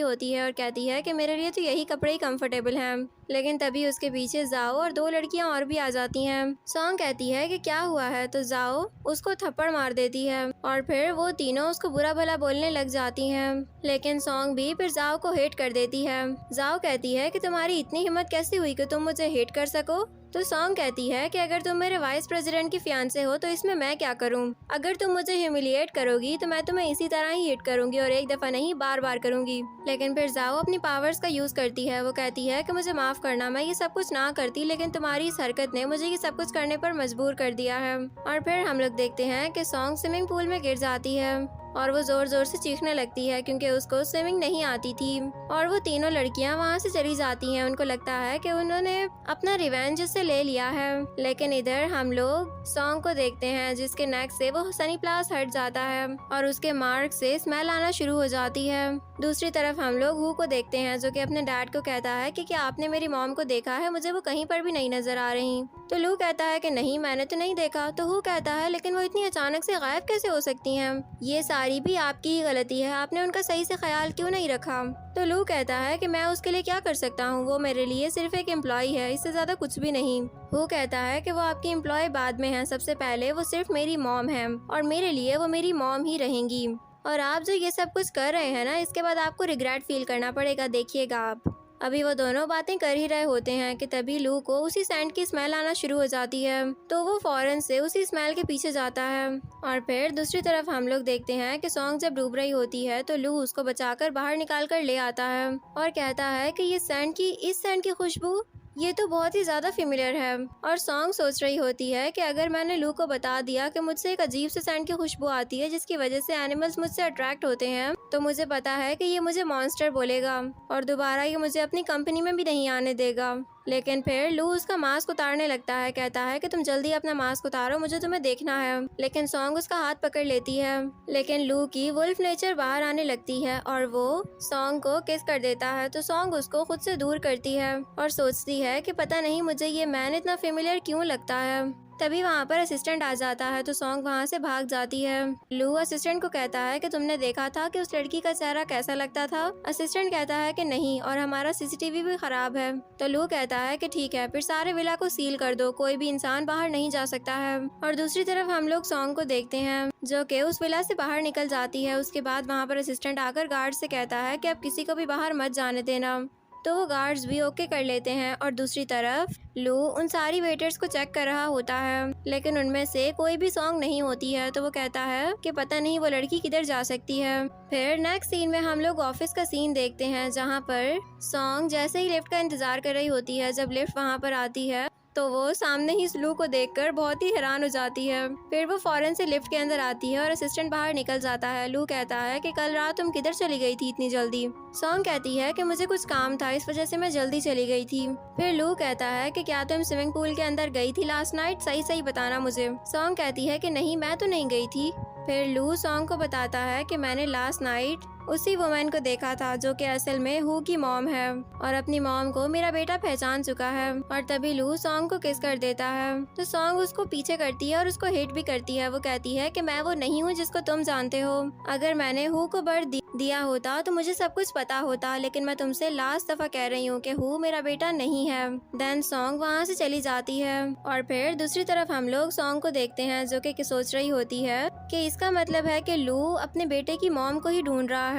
होती है और कहती है कि मेरे लिए तो यही कपड़े ही कंफर्टेबल हैं। लेकिन तभी उसके पीछे जाओ और दो लड़कियां और भी आ जाती हैं। सॉन्ग कहती है कि क्या हुआ है, तो जाओ उसको थप्पड़ मार देती है और फिर वो तीनों उसको बुरा भला बोलने लग जाती हैं। लेकिन सॉन्ग भी फिर जाओ को हेट कर देती है। जाओ कहती है कि तुम्हारी इतनी हिम्मत कैसे हुई कि तुम मुझे हेट कर सको। तो सॉन्ग कहती है कि अगर तुम मेरे वाइस प्रेसिडेंट की फियांसे हो तो इसमें मैं क्या करूं? अगर तुम मुझे ह्यूमिलिएट करोगी तो मैं तुम्हें इसी तरह ही हिट करूंगी और एक दफा नहीं बार बार करूंगी। लेकिन फिर जाओ अपनी पावर्स का यूज करती है। वो कहती है कि मुझे माफ करना, मैं ये सब कुछ ना करती, लेकिन तुम्हारी इस हरकत ने मुझे ये सब कुछ करने पर मजबूर कर दिया है। और फिर हम लोग देखते हैं कि सॉन्ग स्विमिंग पूल में गिर जाती है और वो जोर जोर से चीखने लगती है क्योंकि उसको स्विमिंग नहीं आती थी। और वो तीनों लड़कियां वहाँ से चली जाती हैं। उनको लगता है कि उन्होंने अपना रिवेंज उससे ले लिया है। लेकिन इधर हम लोग सॉन्ग को देखते हैं जिसके नेक से वो सनी प्लास हट जाता है और उसके मार्क से स्मेल आना शुरू हो जाती है। दूसरी तरफ हम लोग हु को देखते हैं जो कि अपने डैड को कहता है कि क्या आपने मेरी मॉम को देखा है? मुझे वो कहीं पर भी नहीं नजर आ रही। तो लू कहता है कि नहीं, मैंने तो नहीं देखा। तो हु कहता है लेकिन वो इतनी अचानक से गायब कैसे हो सकती हैं? ये सारी भी आपकी ही गलती है, आपने उनका सही से ख्याल क्यों नहीं रखा? तो लू कहता है कि मैं उसके लिए क्या कर सकता हूँ, वो मेरे लिए सिर्फ एक एम्प्लॉय है, इससे ज्यादा कुछ भी नहीं। हु कहता है कि वो आपकी एम्प्लॉय बाद में है, सबसे पहले वो सिर्फ मेरी मॉम है और मेरे लिए वो मेरी मॉम ही रहेंगी। और आप जो ये सब कुछ कर रहे हैं ना, इसके बाद आपको रिग्रेट फील करना पड़ेगा, देखिएगा आप। अभी वो दोनों बातें कर ही रहे होते हैं कि तभी लू को उसी सैंड की स्मेल आना शुरू हो जाती है। तो वो फौरन से उसी स्मेल के पीछे जाता है। और फिर दूसरी तरफ हम लोग देखते हैं कि सॉन्ग जब डूब रही होती है तो लू उसको बचाकर बाहर निकाल कर ले आता है और कहता है कि इस सैंड की खुशबू ये तो बहुत ही ज्यादा फेमिलियर है। और सॉन्ग सोच रही होती है कि अगर मैंने लू को बता दिया कि मुझसे एक अजीब से सैंड की खुशबू आती है जिसकी वजह से एनिमल्स मुझसे अट्रैक्ट होते हैं, तो मुझे पता है कि ये मुझे मॉन्स्टर बोलेगा और दोबारा ये मुझे अपनी कंपनी में भी नहीं आने देगा। लेकिन फिर लू उसका मास्क उतारने लगता है, कहता है कि तुम जल्दी अपना मास्क उतारो, मुझे तुम्हें देखना है। लेकिन सॉन्ग उसका हाथ पकड़ लेती है। लेकिन लू की वुल्फ नेचर बाहर आने लगती है और वो सॉन्ग को किस कर देता है। तो सॉन्ग उसको खुद से दूर करती है और सोचती है कि पता नहीं मुझे ये मैन इतना फेमिलियर क्यों लगता है। तभी वहाँ पर असिस्टेंट आ जाता है तो सॉन्ग वहाँ से भाग जाती है। लू असिस्टेंट को कहता है कि तुमने देखा था कि उस लड़की का चेहरा कैसा लगता था? असिस्टेंट कहता है कि नहीं, और हमारा सीसीटीवी भी खराब है। तो लू कहता है कि ठीक है, फिर सारे विला को सील कर दो, कोई भी इंसान बाहर नहीं जा सकता है। और दूसरी तरफ हम लोग सॉन्ग को देखते हैं जो कि उस विला से बाहर निकल जाती है। उसके बाद वहाँ पर असिस्टेंट आकर गार्ड से कहता है कि अब किसी को भी बाहर मत जाने देना। तो वो गार्ड्स भी ओके कर लेते हैं। और दूसरी तरफ लू उन सारी वेटर्स को चेक कर रहा होता है, लेकिन उनमें से कोई भी सॉन्ग नहीं होती है। तो वो कहता है कि पता नहीं वो लड़की किधर जा सकती है। फिर नेक्स्ट सीन में हम लोग ऑफिस का सीन देखते हैं जहाँ पर सॉन्ग जैसे ही लिफ्ट का इंतजार कर रही होती है। जब लिफ्ट वहाँ पर आती है तो वो सामने ही लू को देखकर बहुत ही हैरान हो जाती है। फिर वो फौरन से लिफ्ट के अंदर आती है और असिस्टेंट बाहर निकल जाता है। लू कहता है कि कल रात तुम किधर चली गई थी इतनी जल्दी? सॉन्ग कहती है कि मुझे कुछ काम था, इस वजह से मैं जल्दी चली गई थी। फिर लू कहता है कि क्या तुम स्विमिंग पूल के अंदर गई थी लास्ट नाइट? सही सही बताना मुझे। सॉन्ग कहती है कि नहीं, मैं तो नहीं गई थी। फिर लू सॉन्ग को बताता है कि मैंने लास्ट नाइट उसी वुमन को देखा था जो कि असल में हु की मॉम है और अपनी मॉम को मेरा बेटा पहचान चुका है। और तभी लू सॉन्ग को किस कर देता है तो सॉन्ग उसको पीछे करती है और उसको हिट भी करती है। वो कहती है कि मैं वो नहीं हूँ जिसको तुम जानते हो। अगर मैंने हु को बर्थ दिया होता तो मुझे सब कुछ पता होता, लेकिन मैं तुमसे लास्ट दफा कह रही हूँ कि हु मेरा बेटा नहीं है। देन सॉन्ग वहाँ से चली जाती है और फिर दूसरी तरफ हम लोग सॉन्ग को देखते हैं जो कि सोच रही होती है कि इसका मतलब है कि लू अपने बेटे की मॉम को ही ढूंढ रहा है।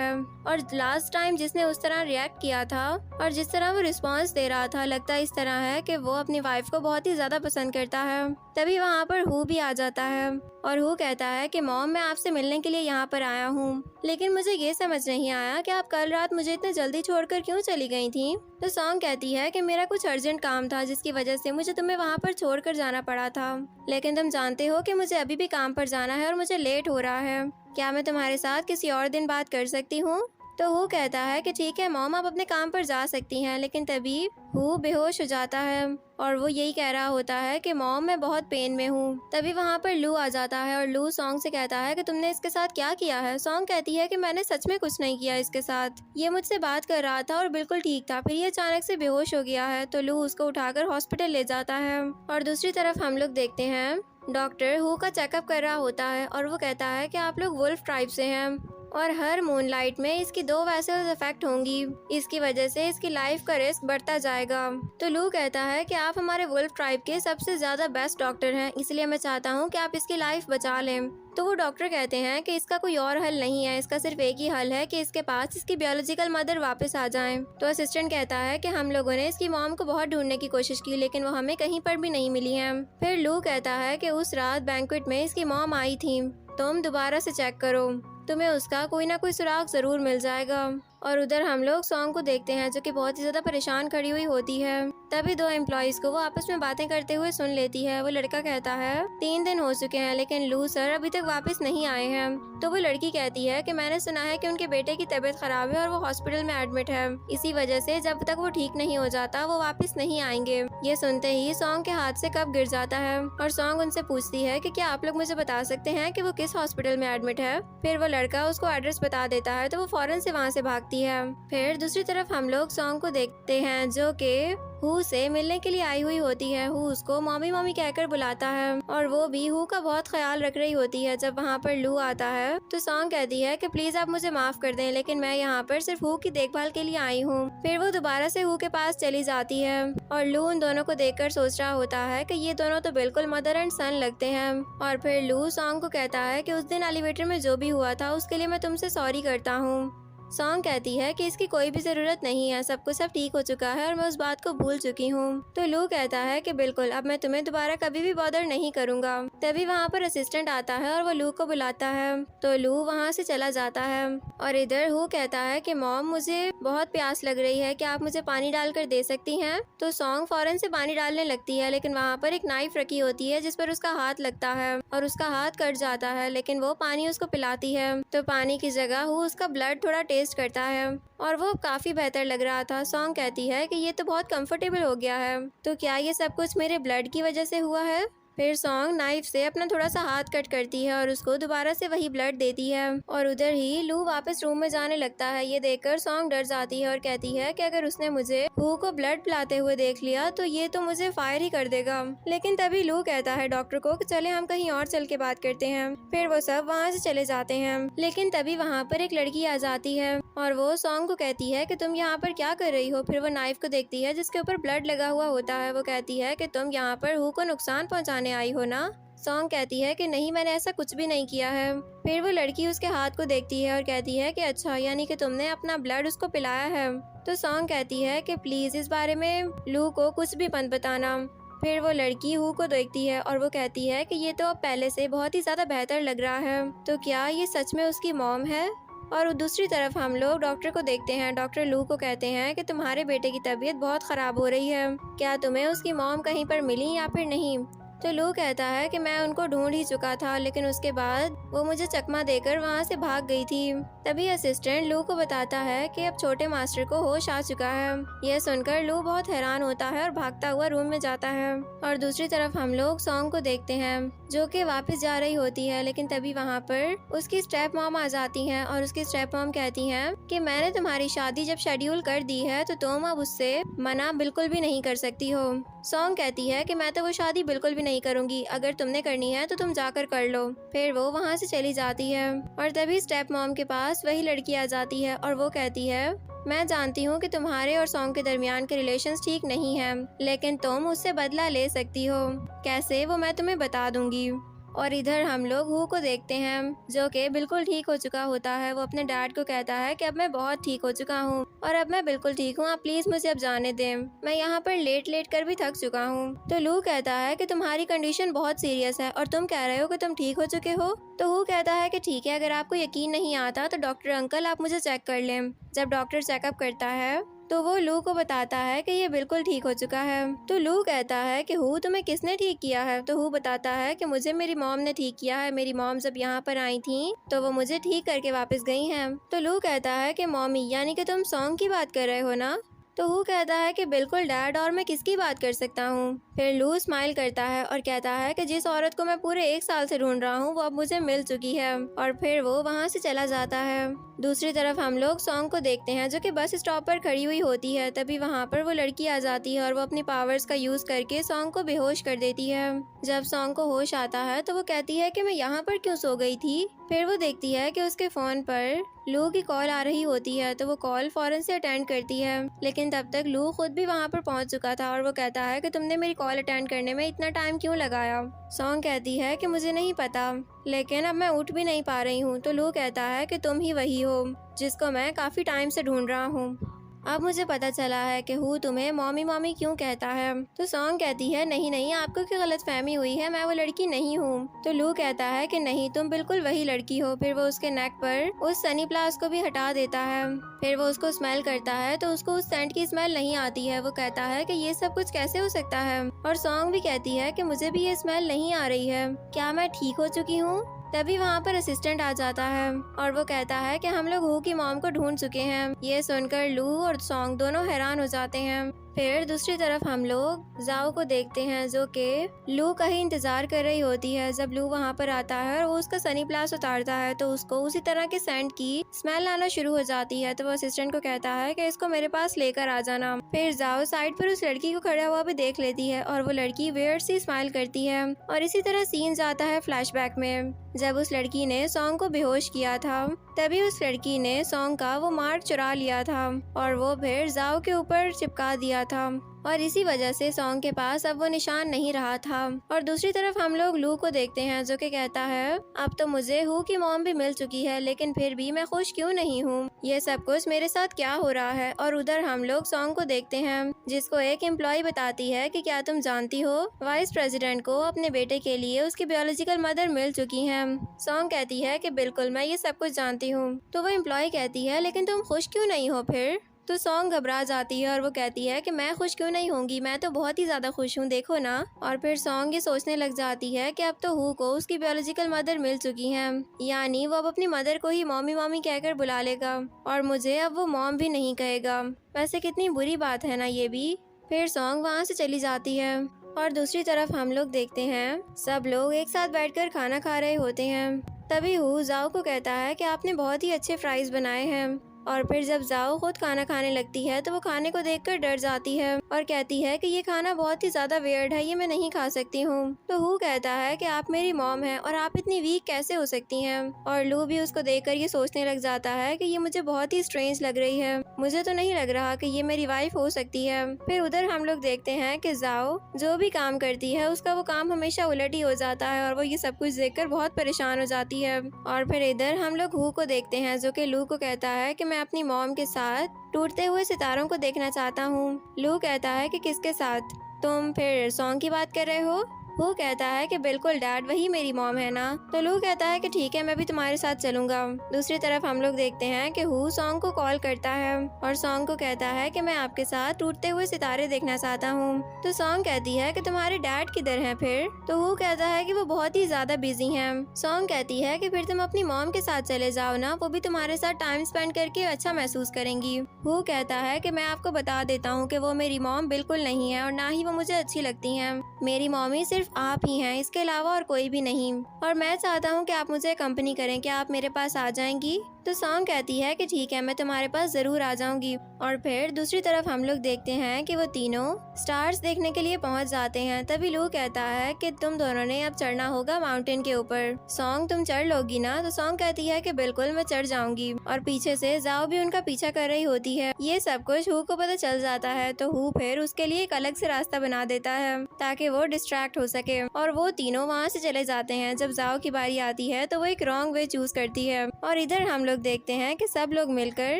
और लास्ट टाइम जिसने उस तरह रिएक्ट किया था और जिस तरह वो रिस्पॉन्स दे रहा था, लगता है इस तरह है कि वो अपनी वाइफ को बहुत ही ज्यादा पसंद करता है। तभी वहाँ पर हु भी आ जाता है और हु कहता है कि मॉम मैं आपसे मिलने के लिए यहाँ पर आया हूँ, लेकिन मुझे ये समझ नहीं आया कि आप कल रात मुझे इतने जल्दी छोड़कर क्यों चली गई थी। तो सॉन्ग कहती है कि मेरा कुछ अर्जेंट काम था जिसकी वजह से मुझे तुम्हें वहाँ पर छोड़कर जाना पड़ा था, लेकिन तुम जानते हो कि मुझे अभी भी काम पर जाना है और मुझे लेट हो रहा है। क्या मैं तुम्हारे साथ किसी और दिन बात कर सकती हूँ? तो हु कहता है कि ठीक है मॉम, आप अपने काम पर जा सकती हैं। लेकिन तभी हु बेहोश हो जाता है और वो यही कह रहा होता है कि मॉम मैं बहुत पेन में हूँ। तभी वहाँ पर लू आ जाता है और लू सॉन्ग से कहता है कि तुमने इसके साथ क्या किया है। सॉन्ग कहती है कि मैंने सच में कुछ नहीं किया इसके साथ, ये मुझसे बात कर रहा था और बिल्कुल ठीक था, फिर ये अचानक से बेहोश हो गया है। तो लू उसको उठाकर हॉस्पिटल ले जाता है और दूसरी तरफ हम लोग देखते हैं डॉक्टर हु का चेकअप कर रहा होता है और वो कहता है कि आप लोग वुल्फ ट्राइब से हैं और हर मूनलाइट में इसकी 2 वेसल्स इफेक्ट होंगी, इसकी वजह से इसकी लाइफ का रिस्क बढ़ता जाएगा। तो लू कहता है कि आप हमारे वुल्फ ट्राइब के सबसे ज्यादा बेस्ट डॉक्टर हैं, इसलिए मैं चाहता हूँ कि आप इसकी लाइफ बचा लें। तो वो डॉक्टर कहते हैं कि इसका कोई और हल नहीं है, इसका सिर्फ एक ही हल है कि इसके पास इसकी बायोलॉजिकल मदर वापस आ जाए। तो असिस्टेंट कहता है कि हम लोगों ने इसकी मॉम को बहुत ढूंढने की कोशिश की, लेकिन वो हमें कहीं पर भी नहीं मिली है। फिर लू कहता है कि उस रात बैंक्वेट में इसकी मॉम आई थी, तुम दोबारा से चेक करो, तुम्हें उसका कोई ना कोई सुराग जरूर मिल जाएगा। और उधर हम लोग सॉन्ग को देखते हैं जो कि बहुत ही ज्यादा परेशान खड़ी हुई होती है। तभी 2 एम्प्लॉइज को वो आपस में बातें करते हुए सुन लेती है। वो लड़का कहता है 3 दिन हो चुके हैं लेकिन लू सर अभी तक वापस नहीं आए हैं। तो वो लड़की कहती है कि मैंने सुना है कि उनके बेटे की तबीयत खराब है और वो हॉस्पिटल में एडमिट है, इसी वजह से जब तक वो ठीक नहीं हो जाता वो वापस नहीं आएंगे। ये सुनते ही सॉन्ग के हाथ से कप गिर जाता है और सॉन्ग उनसे पूछती है कि क्या आप लोग मुझे बता सकते हैं कि वो किस हॉस्पिटल में एडमिट है। फिर वो लड़का उसको एड्रेस बता देता है तो वो फौरन से वहाँ से भागती है। फिर दूसरी तरफ हम लोग सॉन्ग को देखते हैं जो कि हु से मिलने के लिए आई हुई होती है। हु उसको मॉमी मॉमी कहकर बुलाता है और वो भी हु का बहुत ख्याल रख रही होती है। जब वहाँ पर लू आता है तो सॉन्ग कहती है कि प्लीज आप मुझे माफ कर दें, लेकिन मैं यहाँ पर सिर्फ हु की देखभाल के लिए आई हूँ। फिर वो दोबारा से हु के पास चली जाती है और लू उन दोनों को देखकर सोच रहा होता है कि ये दोनों तो बिल्कुल मदर एंड सन लगते हैं। और फिर लू सॉन्ग को कहता है कि उस दिन एलिवेटर में जो भी हुआ था उसके लिए मैं तुमसे सॉरी करता हूँ। सॉन्ग कहती है कि इसकी कोई भी जरूरत नहीं है, सब कुछ अब ठीक हो चुका है और मैं उस बात को भूल चुकी हूँ। तो लू कहता है कि बिल्कुल, अब मैं तुम्हें दोबारा कभी भी बॉदर नहीं करूँगा। तभी वहाँ पर असिस्टेंट आता है और वो लू को बुलाता है तो लू वहाँ से चला जाता है। और इधर हु कहता है कि मॉम मुझे बहुत प्यास लग रही है, क्या आप मुझे पानी डालकर दे सकती हैं। तो सॉन्ग फौरन से पानी डालने लगती है, लेकिन वहाँ पर एक नाइफ रखी होती है जिस पर उसका हाथ लगता है और उसका हाथ कट जाता है, लेकिन वो पानी उसको पिलाती है। तो पानी की जगह हु उसका ब्लड थोड़ा टेस्ट करता है और वो काफी बेहतर लग रहा था। सॉन्ग कहती है कि ये तो बहुत कंफर्टेबल हो गया है, तो क्या ये सब कुछ मेरे ब्लड की वजह से हुआ है। फिर सॉन्ग नाइफ से अपना थोड़ा सा हाथ कट करती है और उसको दोबारा से वही ब्लड देती है और उधर ही लू वापस रूम में जाने लगता है। ये देखकर सॉन्ग डर जाती है और कहती है कि अगर उसने मुझे हु को ब्लड पिलाते हुए देख लिया तो ये तो मुझे फायर ही कर देगा। लेकिन तभी लू कहता है डॉक्टर को कि चले हम कहीं और चल के बात करते हैं। फिर वो सब वहाँ से चले जाते हैं, लेकिन तभी वहाँ पर एक लड़की आ जाती है और वो सॉन्ग को कहती है कि तुम यहाँ पर क्या कर रही हो। फिर वो नाइफ को देखती है जिसके ऊपर ब्लड लगा हुआ होता है। वो कहती है कि तुम यहाँ पर हु को नुकसान पहुँचाने आई हो ना। सॉन्ग कहती है कि नहीं, मैंने ऐसा कुछ भी नहीं किया है। फिर वो लड़की उसके हाथ को देखती है और कहती है कि अच्छा, यानी कि तुमने अपना ब्लड उसको पिलाया है। तो सॉन्ग कहती है कि प्लीज इस बारे में लू को कुछ भी मत बताना। फिर वो लड़की हु को देखती है और वो कहती है कि ये तो अब पहले से बहुत ही ज्यादा बेहतर लग रहा है, तो क्या ये सच में उसकी मॉम है। और दूसरी तरफ हम लोग डॉक्टर को देखते हैं। डॉक्टर लू को कहते हैं कि तुम्हारे बेटे की तबीयत बहुत खराब हो रही है, क्या तुम्हें उसकी मॉम कहीं पर मिली या फिर नहीं। तो लू कहता है कि मैं उनको ढूंढ ही चुका था, लेकिन उसके बाद वो मुझे चकमा देकर वहाँ से भाग गई थी। तभी असिस्टेंट लू को बताता है कि अब छोटे मास्टर को होश आ चुका है। यह सुनकर लू बहुत हैरान होता है और भागता हुआ रूम में जाता है। और दूसरी तरफ हम लोग सॉन्ग को देखते हैं जो कि वापस जा रही होती है, लेकिन तभी वहाँ पर उसकी स्टेप मॉम आ जाती है और उसकी स्टेप मॉम कहती हैं कि मैंने तुम्हारी शादी जब शेड्यूल कर दी है तो तुम अब उससे मना बिल्कुल भी नहीं कर सकती हो। सॉन्ग कहती है कि मैं तो वो शादी बिल्कुल भी नहीं करूंगी, अगर तुमने करनी है तो तुम जाकर कर लो। फिर वो वहाँ से चली जाती है और तभी स्टेप मॉम के पास वही लड़की आ जाती है और वो कहती है मैं जानती हूँ कि तुम्हारे और सॉन्ग के दरमियान के रिलेशंस ठीक नहीं हैं, लेकिन तुम उससे बदला ले सकती हो। कैसे, वो मैं तुम्हें बता दूंगी। और इधर हम लोग हू को देखते हैं जो कि बिल्कुल ठीक हो चुका होता है। वो अपने डैड को कहता है कि अब मैं बहुत ठीक हो चुका हूँ और अब मैं बिल्कुल ठीक हूँ, आप प्लीज मुझे अब जाने दें, मैं यहाँ पर लेट लेट कर भी थक चुका हूँ। तो लू कहता है कि तुम्हारी कंडीशन बहुत सीरियस है और तुम कह रहे हो कि तुम ठीक हो चुके हो। तो हू कहता है कि ठीक है, अगर आपको यकीन नहीं आता तो डॉक्टर अंकल आप मुझे चेक कर लें। जब डॉक्टर चेकअप करता है तो वो लू को बताता है कि ये बिल्कुल ठीक हो चुका है। तो लू कहता है कि हू तुम्हें किसने ठीक किया है। तो हू बताता है कि मुझे मेरी मॉम ने ठीक किया है, मेरी मॉम जब यहाँ पर आई थी तो वो मुझे ठीक करके वापस गई हैं। तो लू कहता है कि मॉमी यानी कि तुम सॉन्ग की बात कर रहे हो ना। तो हू कहता है कि बिल्कुल डैड, और मैं किसकी बात कर सकता हूँ। फिर लू स्माइल करता है और कहता है कि जिस औरत को मैं पूरे 1 साल से ढूंढ रहा हूँ वो अब मुझे मिल चुकी है। और फिर वो वहाँ से चला जाता है। दूसरी तरफ हम लोग सॉन्ग को देखते हैं जो कि बस स्टॉप पर खड़ी हुई होती है। तभी वहाँ पर वो लड़की आ जाती है और वो अपनी पावर्स का यूज करके सॉन्ग को बेहोश कर देती है। जब सॉन्ग को होश आता है तो वो कहती है कि मैं यहाँ पर क्यों सो गई थी। फिर वो देखती है कि उसके फोन पर लू की कॉल आ रही होती है, तो वो कॉल फौरन से अटेंड करती है। लेकिन तब तक लू खुद भी वहाँ पर पहुँच चुका था और वो कहता है कि तुमने मेरी कॉल अटेंड करने में इतना टाइम क्यों लगाया। सॉन्ग कहती है कि मुझे नहीं पता, लेकिन अब मैं उठ भी नहीं पा रही हूँ। तो लू कहता है कि तुम ही वही हो जिसको मैं काफी टाइम से ढूंढ रहा हूँ। अब मुझे पता चला है कि हू तुम्हें मॉमी मॉमी क्यों कहता है। तो सॉन्ग कहती है नहीं नहीं, आपको क्या गलतफहमी हुई है, मैं वो लड़की नहीं हूँ। तो लू कहता है कि नहीं, तुम बिल्कुल वही लड़की हो। फिर वो उसके नेक पर उस सनी प्लास को भी हटा देता है। फिर वो उसको स्मेल करता है तो उसको उस सेंट की स्मेल नहीं आती है। वो कहता है कि ये सब कुछ कैसे हो सकता है। और सॉन्ग भी कहती है कि मुझे भी ये स्मेल नहीं आ रही है, क्या मैं ठीक हो चुकी हूँ। तभी वहाँ पर असिस्टेंट आ जाता है और वो कहता है कि हम लोग हू की मॉम को ढूंढ चुके हैं। ये सुनकर लू और सॉन्ग दोनों हैरान हो जाते हैं। फिर दूसरी तरफ हम लोग जाओ को देखते हैं जो कि लू का ही इंतजार कर रही होती है। जब लू वहाँ पर आता है और वो उसका सनी प्लास उतारता है तो उसको उसी तरह के सेंट की स्मेल आना शुरू हो जाती है। तो वो असिस्टेंट को कहता है कि इसको मेरे पास लेकर आ जाना। फिर जाओ साइड पर उस लड़की को खड़ा हुआ भी देख लेती है और वो लड़की वियर्ड सी स्माइल करती है। और इसी तरह सीन जाता है फ्लैशबैक में, जब उस लड़की ने सॉन्ग को बेहोश किया था तभी उस लड़की ने सॉन्ग का वो मार्क चुरा लिया था और वो फिर जाओ के ऊपर चिपका दिया था और इसी वजह से सॉन्ग के पास अब वो निशान नहीं रहा था। और दूसरी तरफ हम लोग लू को देखते हैं जो कि कहता है अब तो मुझे हू की मॉम भी मिल चुकी है, लेकिन फिर भी मैं खुश क्यों नहीं हूँ, ये सब कुछ मेरे साथ क्या हो रहा है। और उधर हम लोग सॉन्ग को देखते हैं जिसको एक एम्प्लॉय बताती है कि क्या तुम जानती हो वाइस प्रेसिडेंट को अपने बेटे के लिए उसकी बायोलॉजिकल मदर मिल चुकी है। सॉन्ग कहती है कि बिल्कुल मैं ये सब कुछ जानती हूँ। तो वो एम्प्लॉय कहती है लेकिन तुम खुश क्यों नहीं हो फिर। तो सॉन्ग घबरा जाती है और वो कहती है कि मैं खुश क्यों नहीं होंगी, मैं तो बहुत ही ज्यादा खुश हूँ, देखो ना। और फिर सॉन्ग ये सोचने लग जाती है कि अब तो हू को उसकी बायोलॉजिकल मदर मिल चुकी है, यानी वो अब अपनी मदर को ही मॉमी मॉमी कहकर बुला लेगा और मुझे अब वो मॉम भी नहीं कहेगा। वैसे कितनी बुरी बात है ना ये भी। फिर सॉन्ग वहाँ से चली जाती है और दूसरी तरफ हम लोग देखते हैं सब लोग एक साथ बैठकर खाना खा रहे होते हैं। तभी हू जाओ को कहता है कि आपने बहुत ही अच्छे फ्राइज बनाए हैं। और फिर जब जाओ खुद खाना खाने लगती है तो वो खाने को देखकर डर जाती है और कहती है कि ये खाना बहुत ही ज्यादा वियर्ड है, ये मैं नहीं खा सकती हूँ। तो हू कहता है कि आप मेरी मॉम हैं और आप इतनी वीक कैसे हो सकती हैं। और लू भी उसको देखकर ये सोचने लग जाता है कि ये मुझे बहुत ही स्ट्रेंज लग रही है, मुझे तो नहीं लग रहा कि ये मेरी वाइफ हो सकती है। फिर उधर हम लोग देखते हैं कि जाओ जो भी काम करती है उसका वो काम हमेशा उलट ही हो जाता है और वो ये सब कुछ देखकर बहुत परेशान हो जाती है। और फिर इधर हम लोग हू को देखते हैं जो कि लू को कहता है कि मैं अपनी मॉम के साथ टूटते हुए सितारों को देखना चाहता हूँ। लू कहता है कि किसके साथ, तुम फिर सॉन्ग की बात कर रहे हो। हु कहता है कि बिल्कुल डैड, वही मेरी मॉम है ना। तो लू कहता है कि ठीक है, मैं भी तुम्हारे साथ चलूंगा। दूसरी तरफ हम लोग देखते हैं कि हु सॉन्ग को कॉल करता है और सॉन्ग को कहता है कि मैं आपके साथ टूटते हुए सितारे देखना चाहता हूँ। तो सॉन्ग कहती है कि तुम्हारे डैड किधर हैं फिर। तो हु कहता है कि वो बहुत ही ज्यादा बिजी हैं। सॉन्ग कहती है कि फिर तुम अपनी मॉम के साथ चले जाओ ना, वो भी तुम्हारे साथ टाइम स्पेंड करके अच्छा महसूस करेंगी। हु कहता है कि मैं आपको बता देता हूँ कि वो मेरी मॉम बिल्कुल नहीं है और ना ही वो मुझे अच्छी लगती हैं। मेरी मॉमी सिर्फ आप ही हैं, इसके अलावा और कोई भी नहीं। और मैं चाहता हूँ कि आप मुझे कंपनी करें, क्या आप मेरे पास आ जाएंगी। तो सॉन्ग कहती है कि ठीक है, मैं तुम्हारे पास जरूर आ जाऊंगी। और फिर दूसरी तरफ हम लोग देखते हैं कि वो तीनों स्टार्स देखने के लिए पहुंच जाते हैं। तभी लू कहता है कि तुम दोनों ने अब चढ़ना होगा माउंटेन के ऊपर। सॉन्ग, तुम चढ़ लोगी ना। तो सॉन्ग कहती है कि बिल्कुल, मैं चढ़ जाऊंगी। और पीछे से जाओ भी उनका पीछा कर रही होती है। ये सब कुछ हु को पता चल जाता है, तो हु फिर उसके लिए एक अलग से रास्ता बना देता है ताकि वो डिस्ट्रैक्ट हो सके। और वो तीनों वहाँ से चले जाते हैं। जब जाओ की बारी आती है तो वो एक रॉन्ग वे चूज करती है। और इधर हम लोग देखते हैं कि सब लोग मिलकर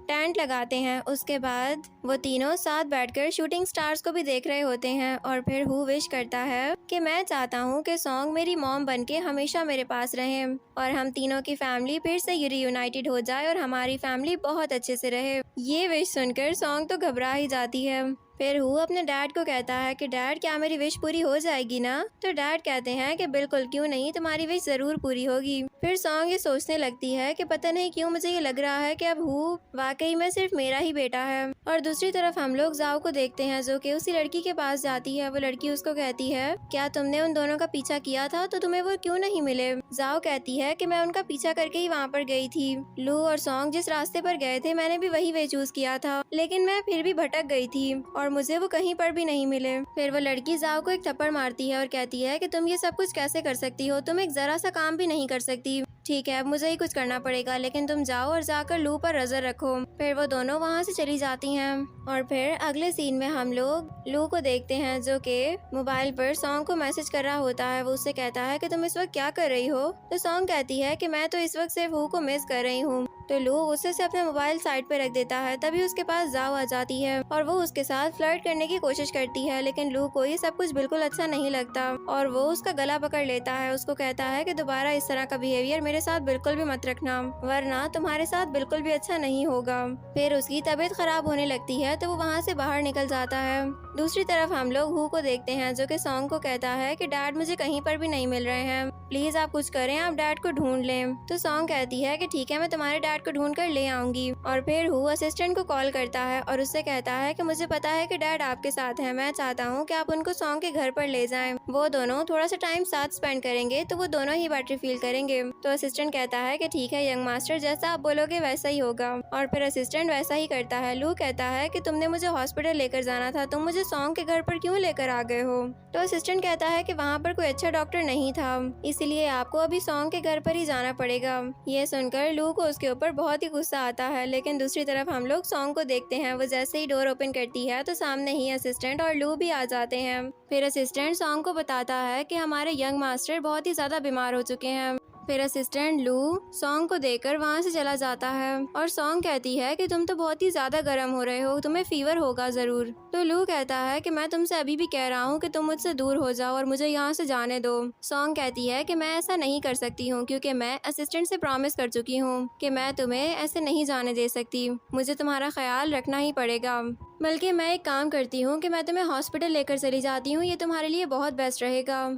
टेंट लगाते हैं। उसके बाद वो तीनों साथ बैठकर शूटिंग स्टार्स को भी देख रहे होते हैं। और फिर हु विश करता है कि मैं चाहता हूँ कि सॉन्ग मेरी मॉम बनके हमेशा मेरे पास रहे और हम तीनों की फैमिली फिर से रीयूनाइटेड हो जाए और हमारी फैमिली बहुत अच्छे से रहे। ये विश सुनकर सॉन्ग तो घबरा ही जाती है। फिर हु अपने डैड को कहता है कि डैड, क्या मेरी विश पूरी हो जाएगी ना। तो डैड कहते हैं कि बिल्कुल, क्यों नहीं, तुम्हारी विश जरूर पूरी होगी। फिर सॉन्ग ये सोचने लगती है कि पता नहीं क्यों मुझे ये लग रहा है कि अब हु वाकई में सिर्फ मेरा ही बेटा है। और दूसरी तरफ हम लोग जाओ को देखते हैं जो कि उसी लड़की के पास जाती है। वो लड़की उसको कहती है, क्या तुमने उन दोनों का पीछा किया था तो तुम्हें वो क्यों नहीं मिले। जाओ कहती है कि मैं उनका पीछा करके ही वहाँ पर गई थी। लू और सॉन्ग जिस रास्ते पर गए थे मैंने भी वही वे चूज किया था, लेकिन मैं फिर भी भटक गई थी और मुझे वो कहीं पर भी नहीं मिले। फिर वो लड़की जाओ को एक थप्पड़ मारती है और कहती है कि तुम ये सब कुछ कैसे कर सकती हो, तुम एक जरा सा काम भी नहीं कर सकती। ठीक है, अब मुझे ही कुछ करना पड़ेगा, लेकिन तुम जाओ और जाकर लू पर नजर रखो। फिर वो दोनों वहाँ से चली जाती हैं। और फिर अगले सीन में हम लोग लू को देखते हैं जो कि मोबाइल पर सॉन्ग को मैसेज कर रहा होता है। वो उससे कहता है कि तुम इस वक्त क्या कर रही हो। तो सॉन्ग कहती है कि मैं तो इस वक्त सिर्फ हु को मिस कर रही हूँ। तो लू उससे से अपना मोबाइल साइड पे रख देता है। तभी उसके पास जाओ आ जाती है और वो उसके साथ फ्लर्ट करने की कोशिश करती है, लेकिन लू को ये सब कुछ बिल्कुल अच्छा नहीं लगता और वो उसका गला पकड़ लेता है। उसको कहता है कि दोबारा इस तरह का बिहेवियर मेरे साथ बिल्कुल भी मत रखना, वरना तुम्हारे साथ बिल्कुल भी अच्छा नहीं होगा। फिर उसकी तबीयत खराब होने लगती है तो वो वहाँ से बाहर निकल जाता है। दूसरी तरफ हम लोग हु को देखते हैं जो कि सॉन्ग को कहता है कि डैड मुझे कहीं पर भी नहीं मिल रहे हैं, प्लीज आप कुछ करें, आप डैड को ढूंढ लें। तो सॉन्ग कहती है कि ठीक है, मैं तुम्हारे डैड को ढूंढ कर ले आऊंगी। और फिर हु असिस्टेंट को कॉल करता है और उससे कहता है कि मुझे पता है कि डैड आपके साथ हैं, मैं चाहता हूँ कि आप उनको सॉन्ग के घर पर ले जाएं। वो दोनों थोड़ा सा टाइम साथ स्पेंड करेंगे तो वो दोनों ही बेटर फील करेंगे। तो असिस्टेंट कहता है कि ठीक है यंग मास्टर, जैसा आप बोलोगे वैसा ही होगा। और फिर असिस्टेंट वैसा ही करता है। लू कहता है कि तुमने मुझे हॉस्पिटल लेकर जाना था, तुम मुझे सॉन्ग के घर पर क्यों लेकर आ गए हो। तो असिस्टेंट कहता है कि वहाँ पर कोई अच्छा डॉक्टर नहीं था, इसलिए आपको अभी सॉन्ग के घर पर ही जाना पड़ेगा। ये सुनकर लू को उसके ऊपर बहुत ही गुस्सा आता है। लेकिन दूसरी तरफ हम लोग सॉन्ग को देखते हैं, वो जैसे ही डोर ओपन करती है तो सामने ही असिस्टेंट और लू भी आ जाते हैं। फिर असिस्टेंट सॉन्ग को बताता है कि हमारे यंग मास्टर बहुत ही ज्यादा बीमार हो चुके हैं। फिर असिस्टेंट लू सॉन्ग को देखकर वहाँ से चला जाता है और सॉन्ग कहती है कि तुम तो बहुत ही ज्यादा गर्म हो रहे हो, तुम्हें फीवर होगा जरूर। तो लू कहता है कि मैं तुमसे अभी भी कह रहा हूँ कि तुम मुझसे दूर हो जाओ और मुझे यहाँ से जाने दो। सॉन्ग कहती है कि मैं ऐसा नहीं कर सकती हूँ क्योंकि मैं असिस्टेंट से प्रॉमिस कर चुकी हूँ कि मैं तुम्हें ऐसे नहीं जाने दे सकती, मुझे तुम्हारा ख्याल रखना ही पड़ेगा। बल्कि मैं एक काम करती हूँ कि मैं तुम्हें हॉस्पिटल लेकर चली जाती हूँ, ये तुम्हारे लिए बहुत बेस्ट रहेगा।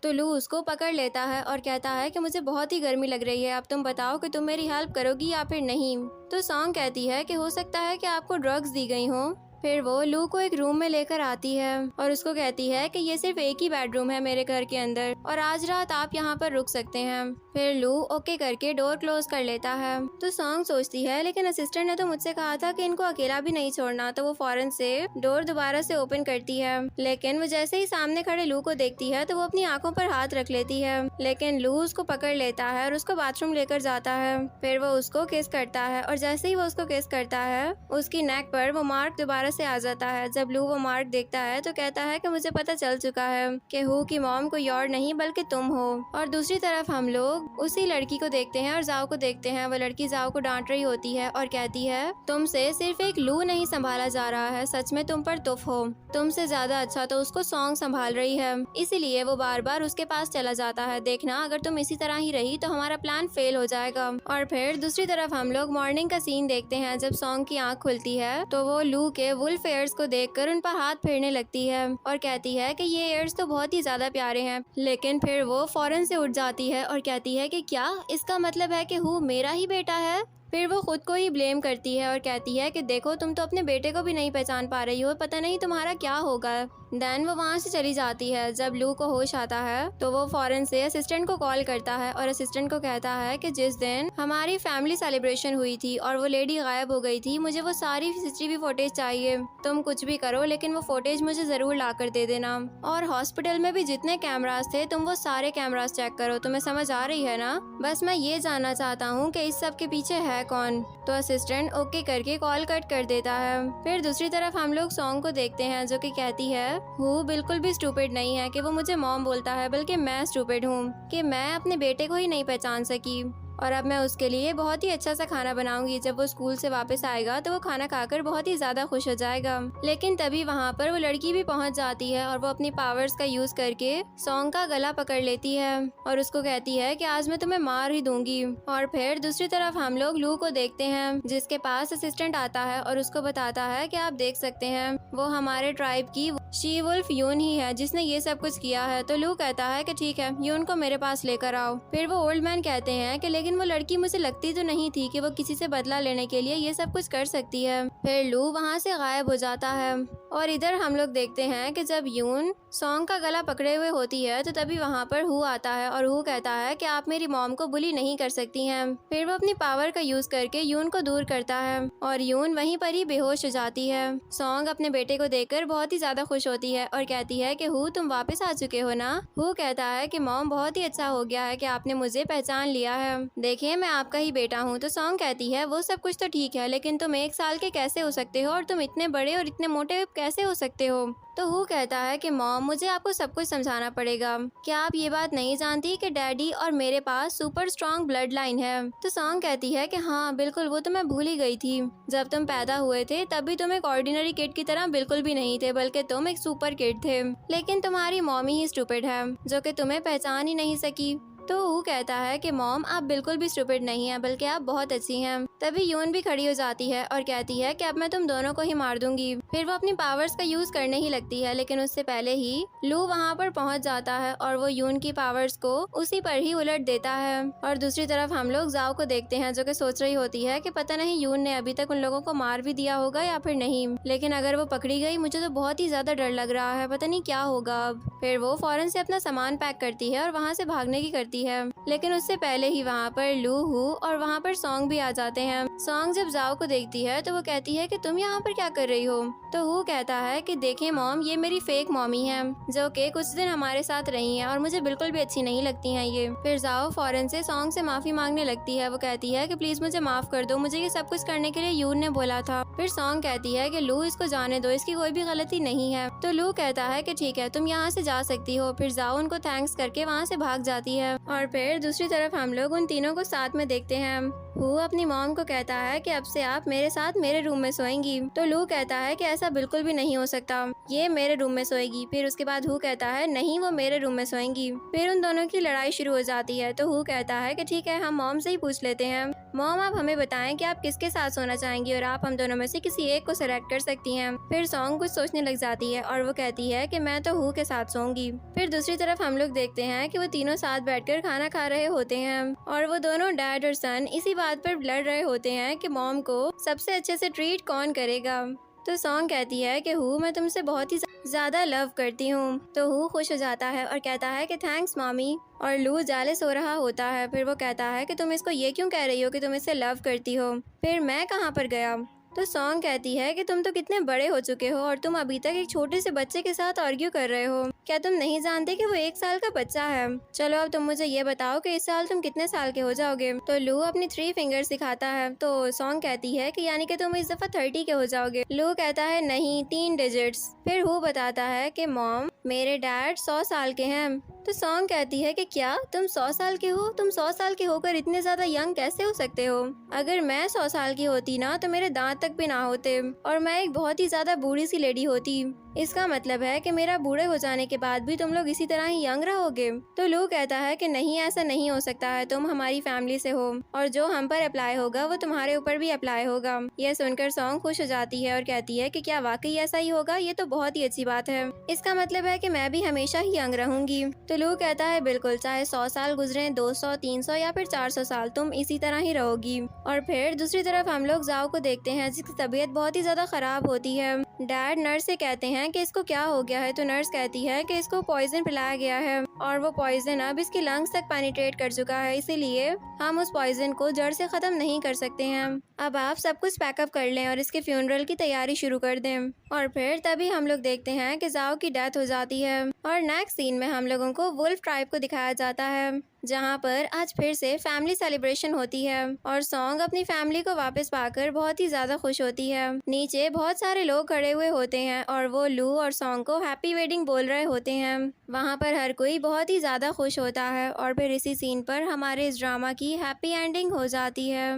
तो लू उसको पकड़ लेता है और कहता है कि मुझे बहुत ही गर्मी लग रही है, अब तुम बताओ कि तुम मेरी हेल्प करोगी या फिर नहीं। तो सॉन्ग कहती है कि हो सकता है कि आपको ड्रग्स दी गई हो। फिर वो लू को एक रूम में लेकर आती है और उसको कहती है कि ये सिर्फ एक ही बेडरूम है मेरे घर के अंदर और आज रात आप यहाँ पर रुक सकते हैं। फिर लू ओके करके डोर क्लोज कर लेता है। तो सॉन्ग सोचती है लेकिन असिस्टेंट ने तो मुझसे कहा था कि इनको अकेला भी नहीं छोड़ना, तो वो फौरन से डोर दोबारा से ओपन करती है। लेकिन वो जैसे ही सामने खड़े लू को देखती है तो वो अपनी आंखों पर हाथ रख लेती है, लेकिन लू उसको पकड़ लेता है और उसको बाथरूम लेकर जाता है। फिर वो उसको किस करता है और जैसे ही वो उसको किस करता है उसकी नेक पर वो मार्क दोबारा दोबारा से आ जाता है। जब लू वो मार्क देखता है तो कहता है कि मुझे पता चल चुका है कि हु की मॉम कोई और नहीं बल्कि तुम हो। और दूसरी तरफ हम लोग उसी लड़की को देखते हैं और जाओ को देखते हैं। वो लड़की जाओ को डांट रही होती है और कहती है तुमसे सिर्फ एक लू नहीं संभाला जा रहा है, सच में तुम पर तुफ हो। तुमसे ज्यादा अच्छा तो उसको सॉन्ग संभाल रही है, इसीलिए वो बार बार उसके पास चला जाता है। देखना अगर तुम इसी तरह ही रही तो हमारा प्लान फेल हो जाएगा। और फिर दूसरी तरफ हम लोग मॉर्निंग का सीन देखते हैं। जब सॉन्ग की आंख खुलती है तो वो लू के वुल्फ एयर्स को देखकर उन पर हाथ फेरने लगती है और कहती है कि ये एयर्स तो बहुत ही ज्यादा प्यारे हैं। लेकिन फिर वो फौरन से उठ जाती है और कहती है कि क्या इसका मतलब है कि हु मेरा ही बेटा है। फिर वो खुद को ही ब्लेम करती है और कहती है कि देखो तुम तो अपने बेटे को भी नहीं पहचान पा रही हो, पता नहीं तुम्हारा क्या होगा। देन वो वहाँ से चली जाती है। जब लू को होश आता है तो वो फौरन से असिस्टेंट को कॉल करता है और असिस्टेंट को कहता है कि जिस दिन हमारी फैमिली सेलिब्रेशन हुई थी और वो लेडी गायब हो गई थी, मुझे वो सारी सीसीटीवी फुटेज चाहिए। तुम कुछ भी करो लेकिन वो फुटेज मुझे जरूर ला कर दे देना। और हॉस्पिटल में भी जितने कैमरास थे तुम वो सारे कैमरास चेक करो। तुम्हें समझ आ रही है ना? बस मैं ये जानना चाहता हूँ कि इस सब के पीछे है कौन। तो असिस्टेंट ओके करके कॉल कट कर देता है। फिर दूसरी तरफ हम लोग सॉन्ग को देखते हैं जो कि कहती है हु बिल्कुल भी स्टूपिड नहीं है कि वो मुझे मॉम बोलता है, बल्कि मैं स्टूपिड हूँ कि मैं अपने बेटे को ही नहीं पहचान सकी। और अब मैं उसके लिए बहुत ही अच्छा सा खाना बनाऊंगी। जब वो स्कूल से वापस आएगा तो वो खाना खाकर बहुत ही ज्यादा खुश हो जाएगा। लेकिन तभी वहाँ पर वो लड़की भी पहुँच जाती है और वो अपनी पावर्स का यूज करके सॉन्ग का गला पकड़ लेती है और उसको कहती है कि आज मैं तुम्हें मार ही दूंगी। और फिर दूसरी तरफ हम लोग लू को देखते हैं जिसके पास असिस्टेंट आता है और उसको बताता है कि आप देख सकते हैं वो हमारे ट्राइब की शी वुल्फ यून ही है जिसने ये सब कुछ किया है। तो लू कहता है कि ठीक है, यून को मेरे पास लेकर आओ। फिर वो ओल्ड मैन कहते हैं कि लेकिन वो लड़की मुझे लगती तो नहीं थी कि वो किसी से बदला लेने के लिए ये सब कुछ कर सकती है। फिर लू वहाँ से गायब हो जाता है। और इधर हम लोग देखते हैं कि जब यून सॉन्ग का गला पकड़े हुए होती है तो तभी वहाँ पर हु आता है और हु कहता है कि आप मेरी मॉम को बुली नहीं कर सकती हैं। फिर वो अपनी पावर का यूज करके यून को दूर करता है और यून वहीं पर ही बेहोश हो जाती है। सॉन्ग अपने बेटे को देखकर बहुत ही ज्यादा खुश होती है और कहती है कि हु तुम वापस आ चुके हो ना। हु कहता है कि मॉम बहुत ही अच्छा हो गया है कि आपने मुझे पहचान लिया है, देखिए मैं आपका ही बेटा हूँ। तो सॉन्ग कहती है वो सब कुछ तो ठीक है लेकिन तुम 1 साल के कैसे हो सकते हो और तुम इतने बड़े और इतने मोटे कैसे हो सकते हो। तो हु कहता है कि मॉम मुझे आपको सब कुछ समझाना पड़ेगा। क्या आप ये बात नहीं जानती कि डैडी और मेरे पास सुपर स्ट्रॉन्ग ब्लड लाइन है। तो सॉन्ग कहती है कि हाँ बिल्कुल, वो तो मैं भूल ही गई थी। जब तुम पैदा हुए थे तभी तुम एक ऑर्डिनरी किड की तरह बिल्कुल भी नहीं थे, बल्कि तुम एक सुपर किड थे। लेकिन तुम्हारी मॉमी ही स्टूपिड है जो कि तुम्हें पहचान ही नहीं सकी। तो वो कहता है कि मॉम आप बिल्कुल भी स्टूपिड नहीं हैं, बल्कि आप बहुत अच्छी हैं। तभी यून भी खड़ी हो जाती है और कहती है कि अब मैं तुम दोनों को ही मार दूंगी। फिर वो अपनी पावर्स का यूज करने ही लगती है, लेकिन उससे पहले ही लू वहाँ पर पहुँच जाता है और वो यून की पावर्स को उसी पर ही उलट देता है। और दूसरी तरफ हम लोग जाओ को देखते हैं जो कि सोच रही होती है कि पता नहीं यून ने अभी तक उन लोगों को मार भी दिया होगा या फिर नहीं, लेकिन अगर वो पकड़ी गई मुझे तो बहुत ही ज्यादा डर लग रहा है, पता नहीं क्या होगा अब। फिर वो फौरन से अपना सामान पैक करती है और वहाँ से भागने की करती है, लेकिन उससे पहले ही वहाँ पर लू हु और वहाँ पर सॉन्ग भी आ जाते हैं। सॉन्ग जब जाओ को देखती है तो वो कहती है कि तुम यहाँ पर क्या कर रही हो। तो हु कहता है कि देखें मॉम, ये मेरी फेक मॉमी है जो कि कुछ दिन हमारे साथ रही हैं और मुझे बिल्कुल भी अच्छी नहीं लगती हैं ये। फिर जाओ फौरन से सॉन्ग से माफी मांगने लगती है। वो कहती है कि प्लीज मुझे माफ कर दो, मुझे ये सब कुछ करने के लिए यून ने बोला था। फिर सॉन्ग कहती है कि लू इसको जाने दो, इसकी कोई भी गलती नहीं है। तो लू कहता है कि ठीक है, तुम यहाँ से जा सकती हो। फिर जाओ उनको थैंक्स करके वहाँ से भाग जाती है। और फिर दूसरी तरफ हम लोग उन तीनों को साथ में देखते हैं। हु अपनी मॉम को कहता है कि अब से आप मेरे साथ मेरे रूम में सोएंगी। तो लू कहता है कि ऐसा बिल्कुल भी नहीं हो सकता, ये मेरे रूम में सोएगी। फिर उसके बाद हु कहता है नहीं, वो मेरे रूम में सोएंगी। फिर उन दोनों की लड़ाई शुरू हो जाती है। तो हु कहता है कि ठीक है, हम मॉम से ही पूछ लेते हैं। मॉम आप हमें बताएं कि आप किसके साथ सोना चाहेंगी और आप हम दोनों में से किसी एक को सेलेक्ट कर सकती हैं। फिर सॉन्ग कुछ सोचने लग जाती है और वो कहती है कि मैं तो हु के साथ सोऊंगी। फिर दूसरी तरफ हम लोग देखते हैं कि वो तीनों साथ बैठकर खाना खा रहे होते हैं और वो दोनों डैड और सन इसी बात पर लड़ रहे होते हैं कि मॉम को सबसे अच्छे से ट्रीट कौन करेगा। तो सॉन्ग कहती है कि हु मैं तुमसे बहुत ही ज्यादा लव करती हूँ। तो हु खुश हो जाता है और कहता है कि थैंक्स मॉमी। और लू जालिस हो रहा होता है। फिर वो कहता है कि तुम इसको ये क्यों कह रही हो कि तुम इससे लव करती हो। फिर मैं कहाँ पर गया। तो सॉन्ग कहती है कि तुम तो कितने बड़े हो चुके हो और तुम अभी तक एक छोटे से बच्चे के साथ आर्ग्यू कर रहे हो। क्या तुम नहीं जानते कि वो 1 साल का बच्चा है? चलो अब तुम मुझे ये बताओ कि इस साल तुम कितने साल के हो जाओगे? तो लू अपनी 3 फिंगर्स दिखाता है। तो सॉन्ग कहती है कि यानी कि तुम इस दफा 30 के हो जाओगे। लू कहता है नहीं, 3 डिजिट्स। फिर हु बताता है कि मॉम, मेरे डैड 100 साल के हैं। तो सॉन्ग कहती है कि क्या तुम 100 साल के हो? तुम 100 साल के होकर इतने ज्यादा यंग कैसे हो सकते हो? अगर मैं 100 साल की होती ना तो मेरे दांत तक भी ना होते और मैं एक बहुत ही ज्यादा बूढ़ी सी लेडी होती। इसका मतलब है कि मेरा बूढ़े हो जाने के बाद भी तुम लोग इसी तरह ही यंग रहोगे। तो लू कहता है कि नहीं, ऐसा नहीं हो सकता है, तुम हमारी फैमिली से हो और जो हम पर अप्लाई होगा वो तुम्हारे ऊपर भी अप्लाई होगा। यह सुनकर सॉन्ग खुश हो जाती है और कहती है कि क्या वाकई ऐसा ही होगा? ये तो बहुत ही अच्छी बात है। इसका मतलब है कि मैं भी हमेशा ही यंग रहूंगी। तो लू कहता है बिल्कुल, चाहे 100 साल गुजरे, 200, 300 या फिर 400 साल, तुम इसी तरह ही रहोगी। और फिर दूसरी तरफ हम लोग जाओ को देखते हैं जिसकी तबीयत बहुत ही ज्यादा खराब होती है। डैड नर्स से कहते हैं कि इसको क्या हो गया है। तो नर्स कहती है कि इसको पॉइजन पिलाया गया है और वो पॉइजन अब इसकी लंग्स तक पेनिट्रेट कर चुका है, इसीलिए हम उस पॉइजन को जड़ से खत्म नहीं कर सकते हैं। अब आप सब कुछ पैकअप कर लें और इसके फ्यूनरल की तैयारी शुरू कर दें। और फिर तभी हम लोग देखते हैं कि जाओ की डेथ हो जाती है और नेक्स्ट सीन में हम लोगों को वुल्फ ट्राइब को दिखाया जाता है जहाँ पर आज फिर से फैमिली सेलिब्रेशन होती है और सॉन्ग अपनी फैमिली को वापस पाकर बहुत ही ज्यादा खुश होती है। नीचे बहुत सारे लोग खड़े हुए होते हैं और वो लू और सॉन्ग को हैप्पी वेडिंग बोल रहे होते हैं। वहाँ पर हर कोई बहुत ही ज्यादा खुश होता है और फिर इसी सीन पर हमारे इस ड्रामा की हैप्पी एंडिंग हो जाती है।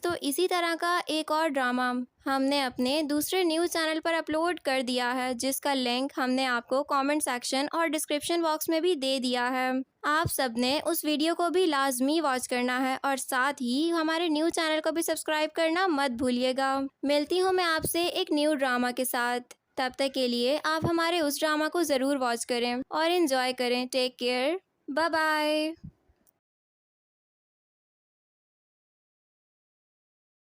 तो इसी तरह का एक और ड्रामा हमने अपने दूसरे न्यूज़ चैनल पर अपलोड कर दिया है जिसका लिंक हमने आपको कमेंट सेक्शन और डिस्क्रिप्शन बॉक्स में भी दे दिया है। आप सबने उस वीडियो को भी लाजमी वॉच करना है और साथ ही हमारे न्यूज़ चैनल को भी सब्सक्राइब करना मत भूलिएगा। मिलती हूँ मैं आपसे एक न्यू ड्रामा के साथ। तब तक के लिए आप हमारे उस ड्रामा को ज़रूर वॉच करें और एंजॉय करें। Take care, bye bye.